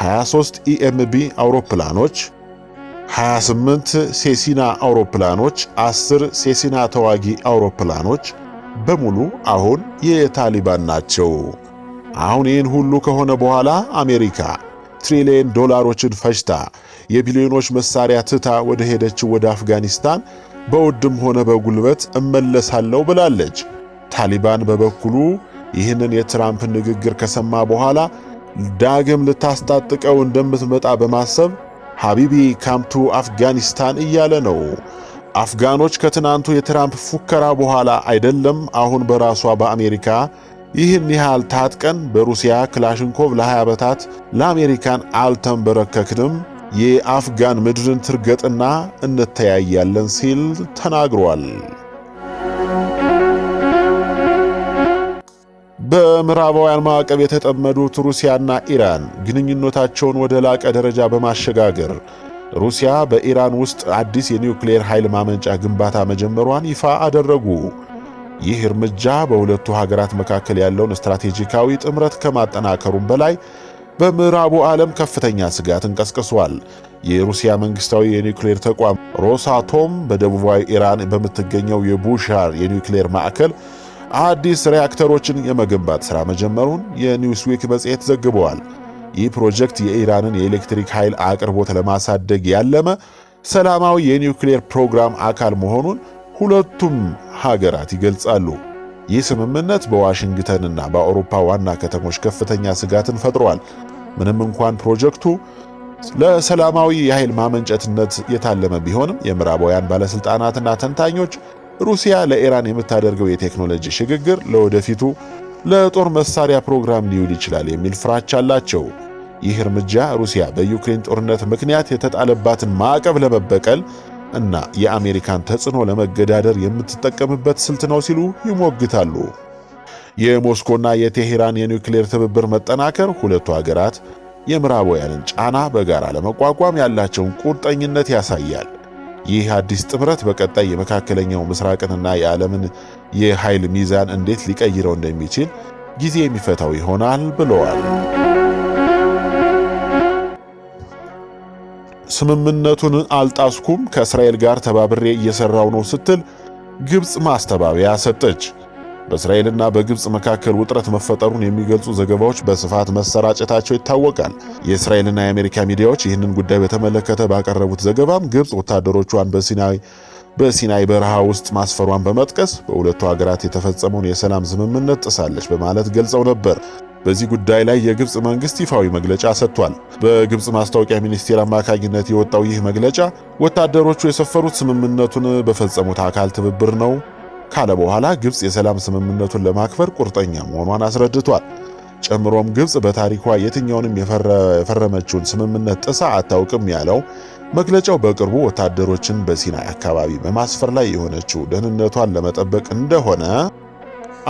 23 ኢኤምቢ አውሮፕላኖች፣ 28 ሴሲና አውሮፕላኖች፣ 10 ሴሲና ተዋጊ አውሮፕላኖች በሙሉ አሁን የታሊባን ናቸው። አሁን ይህን ሁሉ ከሆነ በኋላ አሜሪካ ትሪሊየን ዶላሮችን ፈጅታ የቢሊዮኖች መሳሪያ ትታ ወደ ሄደችው ወደ አፍጋኒስታን በውድም ሆነ በጉልበት እመለሳለሁ ብላለች። ታሊባን በበኩሉ ይህንን የትራምፕ ንግግር ከሰማ በኋላ ዳግም ልታስታጥቀው እንደምትመጣ በማሰብ ሐቢቢ ካምቱ አፍጋኒስታን እያለ ነው። አፍጋኖች ከትናንቱ የትራምፕ ፉከራ በኋላ አይደለም አሁን በራሷ በአሜሪካ ይህን ያህል ታጥቀን በሩሲያ ክላሽንኮቭ ለ20 ዓመታት ለአሜሪካን አልተንበረከክንም፣ የአፍጋን ምድርን ትርገጥና እንተያያለን ሲል ተናግሯል። በምዕራባውያን ማዕቀብ የተጠመዱት ሩሲያና ኢራን ግንኙነታቸውን ወደ ላቀ ደረጃ በማሸጋገር ሩሲያ በኢራን ውስጥ አዲስ የኒውክሌር ኃይል ማመንጫ ግንባታ መጀመሯን ይፋ አደረጉ። ይህ እርምጃ በሁለቱ ሀገራት መካከል ያለውን ስትራቴጂካዊ ጥምረት ከማጠናከሩም በላይ በምዕራቡ ዓለም ከፍተኛ ስጋትን ቀስቅሷል። የሩሲያ መንግስታዊ የኒውክሌር ተቋም ሮሳቶም በደቡባዊ ኢራን በምትገኘው የቡሻር የኒውክሌር ማዕከል አዲስ ሪያክተሮችን የመገንባት ሥራ መጀመሩን የኒውስዊክ መጽሔት ዘግበዋል። ይህ ፕሮጀክት የኢራንን የኤሌክትሪክ ኃይል አቅርቦት ለማሳደግ ያለመ ሰላማዊ የኒውክሌር ፕሮግራም አካል መሆኑን ሁለቱም ሀገራት ይገልጻሉ። ይህ ስምምነት በዋሽንግተንና በአውሮፓ ዋና ከተሞች ከፍተኛ ስጋትን ፈጥሯል። ምንም እንኳን ፕሮጀክቱ ለሰላማዊ የኃይል ማመንጨትነት የታለመ ቢሆንም የምዕራባውያን ባለሥልጣናትና ተንታኞች ሩሲያ ለኢራን የምታደርገው የቴክኖሎጂ ሽግግር ለወደፊቱ ለጦር መሳሪያ ፕሮግራም ሊውል ይችላል የሚል ፍራቻ አላቸው። ይህ እርምጃ ሩሲያ በዩክሬን ጦርነት ምክንያት የተጣለባትን ማዕቀብ ለመበቀል እና የአሜሪካን ተጽዕኖ ለመገዳደር የምትጠቀምበት ስልት ነው ሲሉ ይሞግታሉ። የሞስኮና የቴሄራን የኒውክሌር ትብብር መጠናከር ሁለቱ ሀገራት የምዕራባውያንን ጫና በጋራ ለመቋቋም ያላቸውን ቁርጠኝነት ያሳያል። ይህ አዲስ ጥምረት በቀጣይ የመካከለኛው ምስራቅንና የዓለምን የኃይል ሚዛን እንዴት ሊቀይረው እንደሚችል ጊዜ የሚፈታው ይሆናል ብለዋል። ስምምነቱን አልጣስኩም፣ ከእስራኤል ጋር ተባብሬ እየሰራው ነው ስትል ግብፅ ማስተባበያ ሰጠች። በእስራኤልና በግብፅ መካከል ውጥረት መፈጠሩን የሚገልጹ ዘገባዎች በስፋት መሰራጨታቸው ይታወቃል። የእስራኤልና የአሜሪካ ሚዲያዎች ይህንን ጉዳይ በተመለከተ ባቀረቡት ዘገባም ግብፅ ወታደሮቿን በሲናይ በረሃ ውስጥ ማስፈሯን በመጥቀስ በሁለቱ ሀገራት የተፈጸመውን የሰላም ስምምነት ጥሳለች በማለት ገልጸው ነበር። በዚህ ጉዳይ ላይ የግብፅ መንግስት ይፋዊ መግለጫ ሰጥቷል። በግብፅ ማስታወቂያ ሚኒስቴር አማካኝነት የወጣው ይህ መግለጫ ወታደሮቹ የሰፈሩት ስምምነቱን በፈጸሙት አካል ትብብር ነው ካለ በኋላ ግብፅ የሰላም ስምምነቱን ለማክበር ቁርጠኛ መሆኗን አስረድቷል። ጨምሮም ግብፅ በታሪኳ የትኛውንም የፈረመችውን ስምምነት ጥሳ አታውቅም ያለው መግለጫው በቅርቡ ወታደሮችን በሲናይ አካባቢ በማስፈር ላይ የሆነችው ደህንነቷን ለመጠበቅ እንደሆነ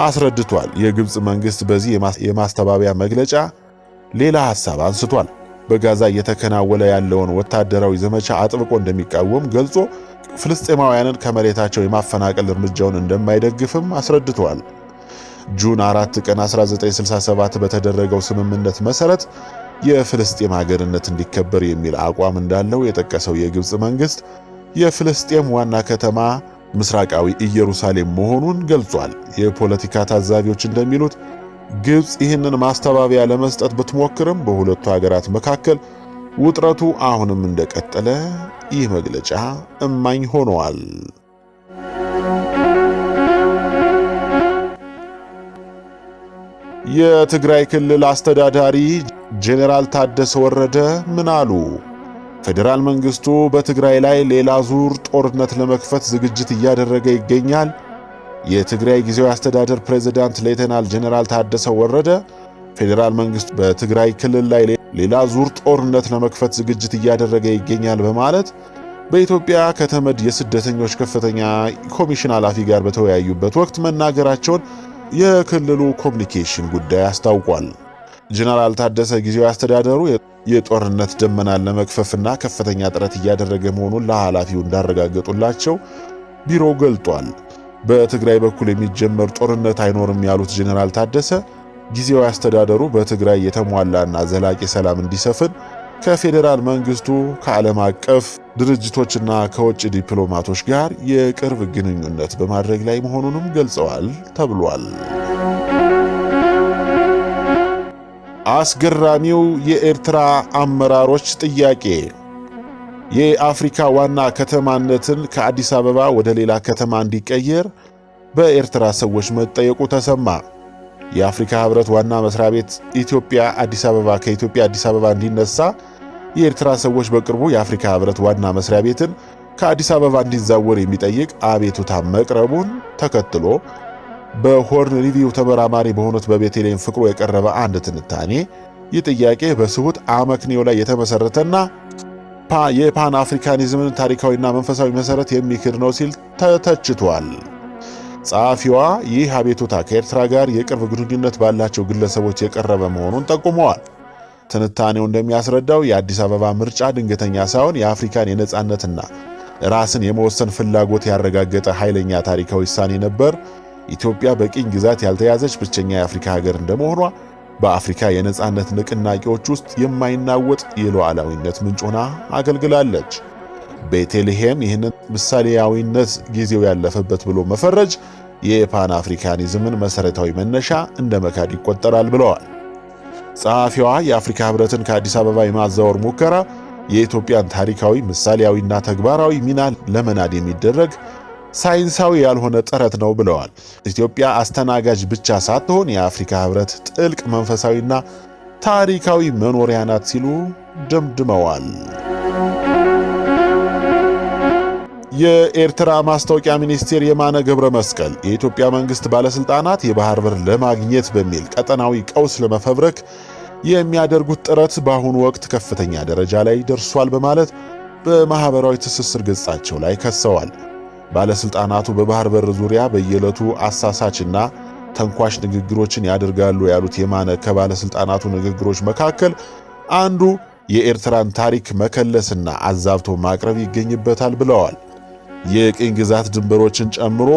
አስረድቷል። የግብፅ መንግስት በዚህ የማስተባበያ መግለጫ ሌላ ሐሳብ አንስቷል። በጋዛ እየተከናወነ ያለውን ወታደራዊ ዘመቻ አጥብቆ እንደሚቃወም ገልጾ ፍልስጤማውያንን ከመሬታቸው የማፈናቀል እርምጃውን እንደማይደግፍም አስረድቷል። ጁን 4 ቀን 1967 በተደረገው ስምምነት መሰረት የፍልስጤም ሀገርነት እንዲከበር የሚል አቋም እንዳለው የጠቀሰው የግብፅ መንግስት የፍልስጤም ዋና ከተማ ምስራቃዊ ኢየሩሳሌም መሆኑን ገልጿል። የፖለቲካ ታዛቢዎች እንደሚሉት ግብፅ ይህንን ማስተባበያ ለመስጠት ብትሞክርም በሁለቱ ሀገራት መካከል ውጥረቱ አሁንም እንደቀጠለ ይህ መግለጫ እማኝ ሆኗል። የትግራይ ክልል አስተዳዳሪ ጄኔራል ታደሰ ወረደ ምን አሉ? ፌዴራል መንግስቱ በትግራይ ላይ ሌላ ዙር ጦርነት ለመክፈት ዝግጅት እያደረገ ይገኛል። የትግራይ ጊዜያዊ አስተዳደር ፕሬዝዳንት ሌተናል ጄኔራል ታደሰ ወረደ ፌዴራል መንግስቱ በትግራይ ክልል ላይ ሌላ ዙር ጦርነት ለመክፈት ዝግጅት እያደረገ ይገኛል በማለት በኢትዮጵያ ከተመድ የስደተኞች ከፍተኛ ኮሚሽን ኃላፊ ጋር በተወያዩበት ወቅት መናገራቸውን የክልሉ ኮሚኒኬሽን ጉዳይ አስታውቋል። ጄኔራል ታደሰ ጊዜያዊ አስተዳደሩ የጦርነት ደመናን ለመክፈፍና ከፍተኛ ጥረት እያደረገ መሆኑን ለኃላፊው እንዳረጋገጡላቸው ቢሮ ገልጧል። በትግራይ በኩል የሚጀመር ጦርነት አይኖርም ያሉት ጄኔራል ታደሰ ጊዜያዊ አስተዳደሩ በትግራይ የተሟላና ዘላቂ ሰላም እንዲሰፍን ከፌዴራል መንግስቱ ከዓለም አቀፍ ድርጅቶችና ከውጭ ዲፕሎማቶች ጋር የቅርብ ግንኙነት በማድረግ ላይ መሆኑንም ገልጸዋል ተብሏል። አስገራሚው የኤርትራ አመራሮች ጥያቄ የአፍሪካ ዋና ከተማነትን ከአዲስ አበባ ወደ ሌላ ከተማ እንዲቀየር በኤርትራ ሰዎች መጠየቁ ተሰማ። የአፍሪካ ህብረት ዋና መስሪያ ቤት ከኢትዮጵያ አዲስ አበባ እንዲነሳ የኤርትራ ሰዎች በቅርቡ የአፍሪካ ህብረት ዋና መስሪያ ቤትን ከአዲስ አበባ እንዲዛወር የሚጠይቅ አቤቱታ መቅረቡን ተከትሎ በሆርን ሪቪው ተመራማሪ በሆኑት በቤተልሔም ፍቅሩ የቀረበ አንድ ትንታኔ ይህ ጥያቄ በስሁት አመክንዮ ላይ የተመሰረተና የፓን አፍሪካኒዝምን ታሪካዊና መንፈሳዊ መሰረት የሚክድ ነው ሲል ተተችቷል። ጸሐፊዋ ይህ አቤቱታ ከኤርትራ ጋር የቅርብ ግንኙነት ባላቸው ግለሰቦች የቀረበ መሆኑን ጠቁመዋል። ትንታኔው እንደሚያስረዳው የአዲስ አበባ ምርጫ ድንገተኛ ሳይሆን የአፍሪካን የነጻነትና ራስን የመወሰን ፍላጎት ያረጋገጠ ኃይለኛ ታሪካዊ ውሳኔ ነበር። ኢትዮጵያ በቅኝ ግዛት ያልተያዘች ብቸኛ የአፍሪካ ሀገር እንደመሆኗ በአፍሪካ የነጻነት ንቅናቄዎች ውስጥ የማይናወጥ የሉዓላዊነት ምንጭ ሆና አገልግላለች። ቤተልሔም ይህንን ምሳሌያዊነት ጊዜው ያለፈበት ብሎ መፈረጅ የፓን አፍሪካኒዝምን መሠረታዊ መነሻ እንደ መካድ ይቆጠራል ብለዋል። ጸሐፊዋ የአፍሪካ ሕብረትን ከአዲስ አበባ የማዛወር ሙከራ የኢትዮጵያን ታሪካዊ ምሳሌያዊና ተግባራዊ ሚና ለመናድ የሚደረግ ሳይንሳዊ ያልሆነ ጥረት ነው ብለዋል። ኢትዮጵያ አስተናጋጅ ብቻ ሳትሆን የአፍሪካ ሕብረት ጥልቅ መንፈሳዊና ታሪካዊ መኖሪያ ናት ሲሉ ደምድመዋል። የኤርትራ ማስታወቂያ ሚኒስቴር የማነ ገብረ መስቀል የኢትዮጵያ መንግስት ባለስልጣናት የባህር በር ለማግኘት በሚል ቀጠናዊ ቀውስ ለመፈብረክ የሚያደርጉት ጥረት በአሁኑ ወቅት ከፍተኛ ደረጃ ላይ ደርሷል በማለት በማህበራዊ ትስስር ገጻቸው ላይ ከሰዋል። ባለስልጣናቱ በባህር በር ዙሪያ በየዕለቱ አሳሳችና ተንኳሽ ንግግሮችን ያደርጋሉ ያሉት የማነ ከባለስልጣናቱ ንግግሮች መካከል አንዱ የኤርትራን ታሪክ መከለስና አዛብቶ ማቅረብ ይገኝበታል ብለዋል። የቅኝ ግዛት ድንበሮችን ጨምሮ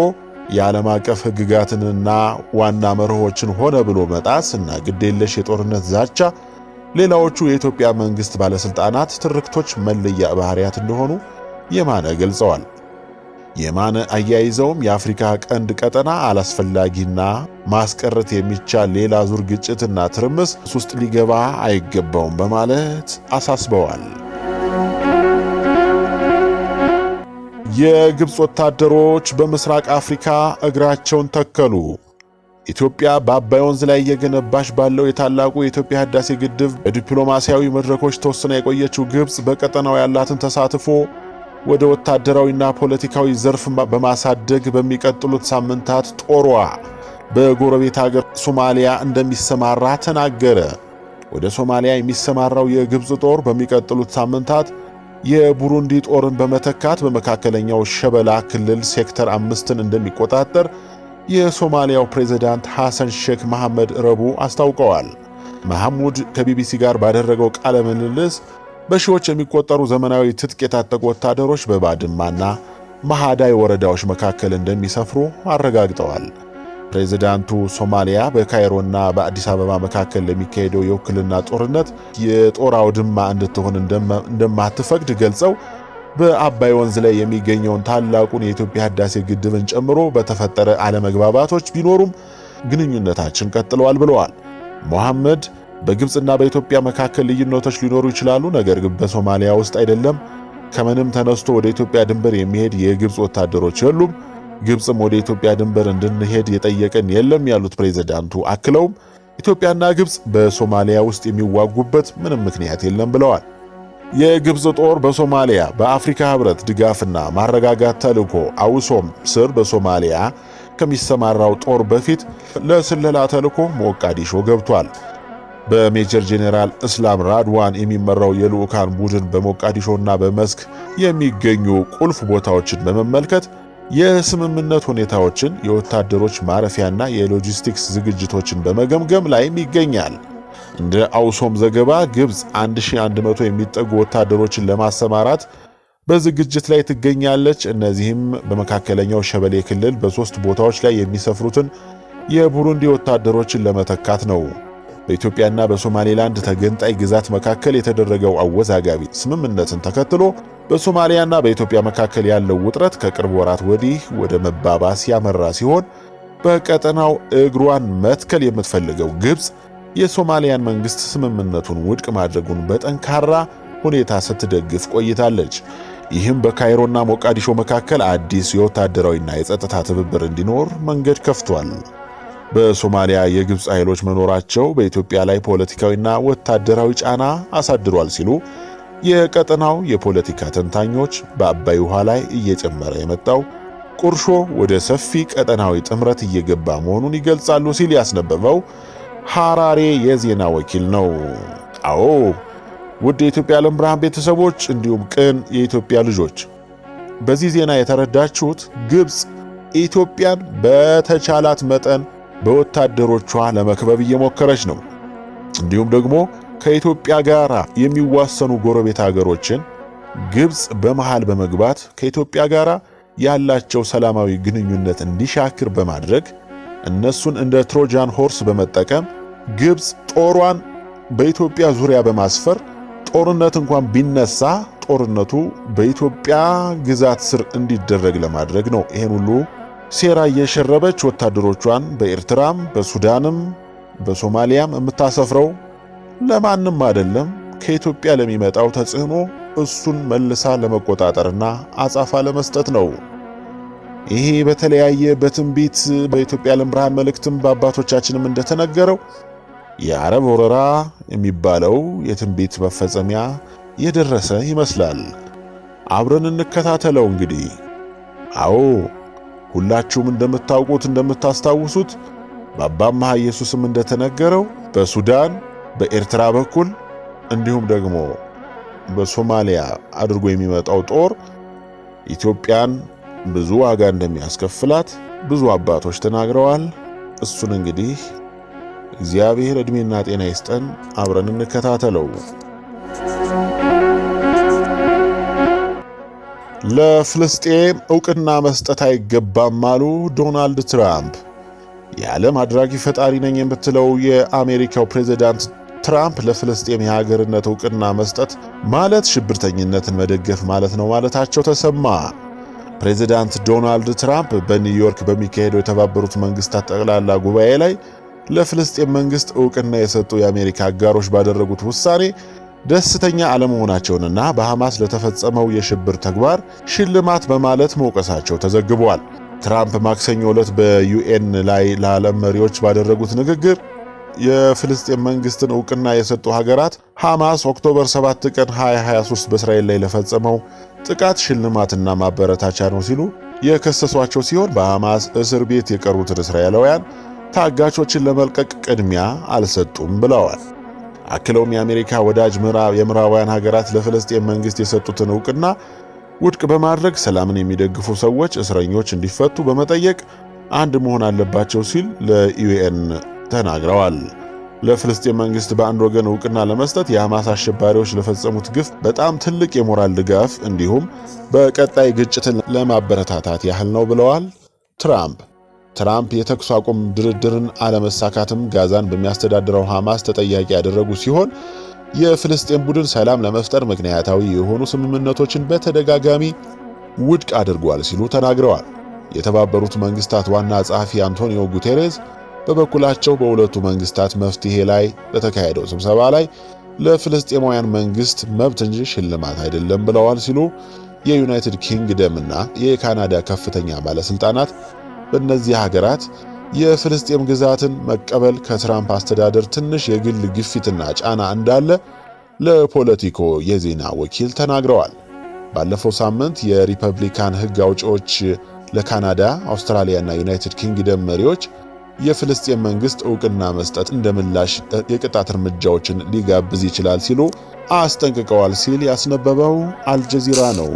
የዓለም አቀፍ ሕግጋትንና ዋና መርሆችን ሆነ ብሎ መጣስ እና ግዴለሽ የጦርነት ዛቻ ሌላዎቹ የኢትዮጵያ መንግስት ባለስልጣናት ትርክቶች መለያ ባህሪያት እንደሆኑ የማነ ገልጸዋል። የማነ አያይዘውም የአፍሪካ ቀንድ ቀጠና አላስፈላጊና ማስቀረት የሚቻል ሌላ ዙር ግጭትና ትርምስ ውስጥ ሊገባ አይገባውም በማለት አሳስበዋል። የግብፅ ወታደሮች በምስራቅ አፍሪካ እግራቸውን ተከሉ። ኢትዮጵያ በአባይ ወንዝ ላይ እየገነባች ባለው የታላቁ የኢትዮጵያ ህዳሴ ግድብ በዲፕሎማሲያዊ መድረኮች ተወስና የቆየችው ግብፅ በቀጠናው ያላትን ተሳትፎ ወደ ወታደራዊና ፖለቲካዊ ዘርፍ በማሳደግ በሚቀጥሉት ሳምንታት ጦሯ በጎረቤት ሀገር ሶማሊያ እንደሚሰማራ ተናገረ። ወደ ሶማሊያ የሚሰማራው የግብፅ ጦር በሚቀጥሉት ሳምንታት የቡሩንዲ ጦርን በመተካት በመካከለኛው ሸበላ ክልል ሴክተር 5ን እንደሚቆጣጠር የሶማሊያው ፕሬዝዳንት ሐሰን ሼክ መሐመድ ረቡዕ አስታውቀዋል። መሐሙድ ከቢቢሲ ጋር ባደረገው ቃለ ምልልስ በሺዎች የሚቆጠሩ ዘመናዊ ትጥቅ የታጠቁ ወታደሮች በባድማና መሃዳይ ወረዳዎች መካከል እንደሚሰፍሩ አረጋግጠዋል። ፕሬዝዳንቱ ሶማሊያ በካይሮና በአዲስ አበባ መካከል ለሚካሄደው የውክልና ጦርነት የጦር አውድማ እንድትሆን እንደማትፈቅድ ገልጸው በአባይ ወንዝ ላይ የሚገኘውን ታላቁን የኢትዮጵያ ህዳሴ ግድብን ጨምሮ በተፈጠረ አለመግባባቶች ቢኖሩም ግንኙነታችን ቀጥለዋል ብለዋል። መሐመድ በግብፅና በኢትዮጵያ መካከል ልዩነቶች ሊኖሩ ይችላሉ፣ ነገር ግን በሶማሊያ ውስጥ አይደለም። ከመንም ተነስቶ ወደ ኢትዮጵያ ድንበር የሚሄድ የግብፅ ወታደሮች የሉም። ግብፅም ወደ ኢትዮጵያ ድንበር እንድንሄድ የጠየቀን የለም ያሉት ፕሬዝዳንቱ አክለውም ኢትዮጵያና ግብፅ በሶማሊያ ውስጥ የሚዋጉበት ምንም ምክንያት የለም ብለዋል። የግብፅ ጦር በሶማሊያ በአፍሪካ ህብረት ድጋፍና ማረጋጋት ተልዕኮ አውሶም ስር በሶማሊያ ከሚሰማራው ጦር በፊት ለስለላ ተልዕኮ ሞቃዲሾ ገብቷል። በሜጀር ጄኔራል እስላም ራድዋን የሚመራው የልዑካን ቡድን በሞቃዲሾና በመስክ የሚገኙ ቁልፍ ቦታዎችን በመመልከት የስምምነት ሁኔታዎችን፣ የወታደሮች ማረፊያና የሎጂስቲክስ ዝግጅቶችን በመገምገም ላይም ይገኛል። እንደ አውሶም ዘገባ ግብፅ 1100 የሚጠጉ ወታደሮችን ለማሰማራት በዝግጅት ላይ ትገኛለች። እነዚህም በመካከለኛው ሸበሌ ክልል በ3 ቦታዎች ላይ የሚሰፍሩትን የቡሩንዲ ወታደሮችን ለመተካት ነው። በኢትዮጵያና በሶማሌላንድ ተገንጣይ ግዛት መካከል የተደረገው አወዛጋቢ ስምምነትን ተከትሎ በሶማሊያና በኢትዮጵያ መካከል ያለው ውጥረት ከቅርብ ወራት ወዲህ ወደ መባባስ ያመራ ሲሆን በቀጠናው እግሯን መትከል የምትፈልገው ግብፅ የሶማሊያን መንግስት ስምምነቱን ውድቅ ማድረጉን በጠንካራ ሁኔታ ስትደግፍ ቆይታለች። ይህም በካይሮና ሞቃዲሾ መካከል አዲስ የወታደራዊና የጸጥታ ትብብር እንዲኖር መንገድ ከፍቷል። በሶማሊያ የግብፅ ኃይሎች መኖራቸው በኢትዮጵያ ላይ ፖለቲካዊና ወታደራዊ ጫና አሳድሯል ሲሉ የቀጠናው የፖለቲካ ተንታኞች በአባይ ውሃ ላይ እየጨመረ የመጣው ቁርሾ ወደ ሰፊ ቀጠናዊ ጥምረት እየገባ መሆኑን ይገልጻሉ ሲል ያስነበበው ሐራሬ የዜና ወኪል ነው። አዎ ውድ የኢትዮጵያ ዓለም ብርሃን ቤተሰቦች እንዲሁም ቅን የኢትዮጵያ ልጆች፣ በዚህ ዜና የተረዳችሁት ግብፅ ኢትዮጵያን በተቻላት መጠን በወታደሮቿ ለመክበብ እየሞከረች ነው። እንዲሁም ደግሞ ከኢትዮጵያ ጋር የሚዋሰኑ ጎረቤት ሀገሮችን ግብፅ በመሃል በመግባት ከኢትዮጵያ ጋር ያላቸው ሰላማዊ ግንኙነት እንዲሻክር በማድረግ እነሱን እንደ ትሮጃን ሆርስ በመጠቀም ግብፅ ጦሯን በኢትዮጵያ ዙሪያ በማስፈር ጦርነት እንኳን ቢነሳ ጦርነቱ በኢትዮጵያ ግዛት ስር እንዲደረግ ለማድረግ ነው። ይሄን ሁሉ ሴራ እየሸረበች ወታደሮቿን በኤርትራም በሱዳንም በሶማሊያም የምታሰፍረው ለማንም አይደለም፣ ከኢትዮጵያ ለሚመጣው ተጽዕኖ እሱን መልሳ ለመቆጣጠርና አጻፋ ለመስጠት ነው። ይሄ በተለያየ በትንቢት በኢትዮጵያ ዓለም ብርሃን መልእክትም በአባቶቻችንም እንደተነገረው የአረብ ወረራ የሚባለው የትንቢት መፈጸሚያ የደረሰ ይመስላል። አብረን እንከታተለው እንግዲህ። አዎ ሁላችሁም እንደምታውቁት እንደምታስታውሱት በአባ ኢየሱስም እንደተነገረው በሱዳን በኤርትራ በኩል እንዲሁም ደግሞ በሶማሊያ አድርጎ የሚመጣው ጦር ኢትዮጵያን ብዙ ዋጋ እንደሚያስከፍላት ብዙ አባቶች ተናግረዋል። እሱን እንግዲህ እግዚአብሔር ዕድሜና ጤና ይስጠን፣ አብረን እንከታተለው። ለፍልስጤም ዕውቅና መስጠት አይገባም አሉ ዶናልድ ትራምፕ። የዓለም አድራጊ ፈጣሪ ነኝ የምትለው የአሜሪካው ፕሬዝዳንት ትራምፕ ለፍልስጤም የሀገርነት ዕውቅና መስጠት ማለት ሽብርተኝነትን መደገፍ ማለት ነው ማለታቸው ተሰማ። ፕሬዝዳንት ዶናልድ ትራምፕ በኒውዮርክ በሚካሄደው የተባበሩት መንግስታት ጠቅላላ ጉባኤ ላይ ለፍልስጤም መንግስት ዕውቅና የሰጡ የአሜሪካ አጋሮች ባደረጉት ውሳኔ ደስተኛ አለመሆናቸውንና በሐማስ ለተፈጸመው የሽብር ተግባር ሽልማት በማለት መውቀሳቸው ተዘግቧል። ትራምፕ ማክሰኞ ዕለት በዩኤን ላይ ለዓለም መሪዎች ባደረጉት ንግግር የፍልስጤም መንግስትን ዕውቅና የሰጡ ሀገራት ሐማስ ኦክቶበር 7 ቀን 2023 በእስራኤል ላይ ለፈጸመው ጥቃት ሽልማትና ማበረታቻ ነው ሲሉ የከሰሷቸው ሲሆን በሐማስ እስር ቤት የቀሩትን እስራኤላውያን ታጋቾችን ለመልቀቅ ቅድሚያ አልሰጡም ብለዋል። አክለውም የአሜሪካ ወዳጅ የምዕራባውያን ሀገራት ለፍልስጤም መንግስት የሰጡትን ዕውቅና ውድቅ በማድረግ ሰላምን የሚደግፉ ሰዎች እስረኞች እንዲፈቱ በመጠየቅ አንድ መሆን አለባቸው ሲል ለዩኤን ተናግረዋል። ለፍልስጤም መንግስት በአንድ ወገን ዕውቅና ለመስጠት የሐማስ አሸባሪዎች ለፈጸሙት ግፍ በጣም ትልቅ የሞራል ድጋፍ እንዲሁም በቀጣይ ግጭትን ለማበረታታት ያህል ነው ብለዋል ትራምፕ የተኩስ አቁም ድርድርን አለመሳካትም ጋዛን በሚያስተዳድረው ሐማስ ተጠያቂ ያደረጉ ሲሆን የፍልስጤም ቡድን ሰላም ለመፍጠር ምክንያታዊ የሆኑ ስምምነቶችን በተደጋጋሚ ውድቅ አድርጓል ሲሉ ተናግረዋል። የተባበሩት መንግስታት ዋና ጸሐፊ አንቶኒዮ ጉቴሬዝ በበኩላቸው በሁለቱ መንግስታት መፍትሄ ላይ በተካሄደው ስብሰባ ላይ ለፍልስጤማውያን መንግስት መብት እንጂ ሽልማት አይደለም ብለዋል ሲሉ የዩናይትድ ኪንግደምና የካናዳ ከፍተኛ ባለስልጣናት በእነዚህ ሀገራት የፍልስጤም ግዛትን መቀበል ከትራምፕ አስተዳደር ትንሽ የግል ግፊትና ጫና እንዳለ ለፖለቲኮ የዜና ወኪል ተናግረዋል። ባለፈው ሳምንት የሪፐብሊካን ሕግ አውጪዎች ለካናዳ፣ አውስትራሊያና ዩናይትድ ኪንግደም መሪዎች የፍልስጤም መንግስት ዕውቅና መስጠት እንደ ምላሽ የቅጣት እርምጃዎችን ሊጋብዝ ይችላል ሲሉ አስጠንቅቀዋል ሲል ያስነበበው አልጀዚራ ነው።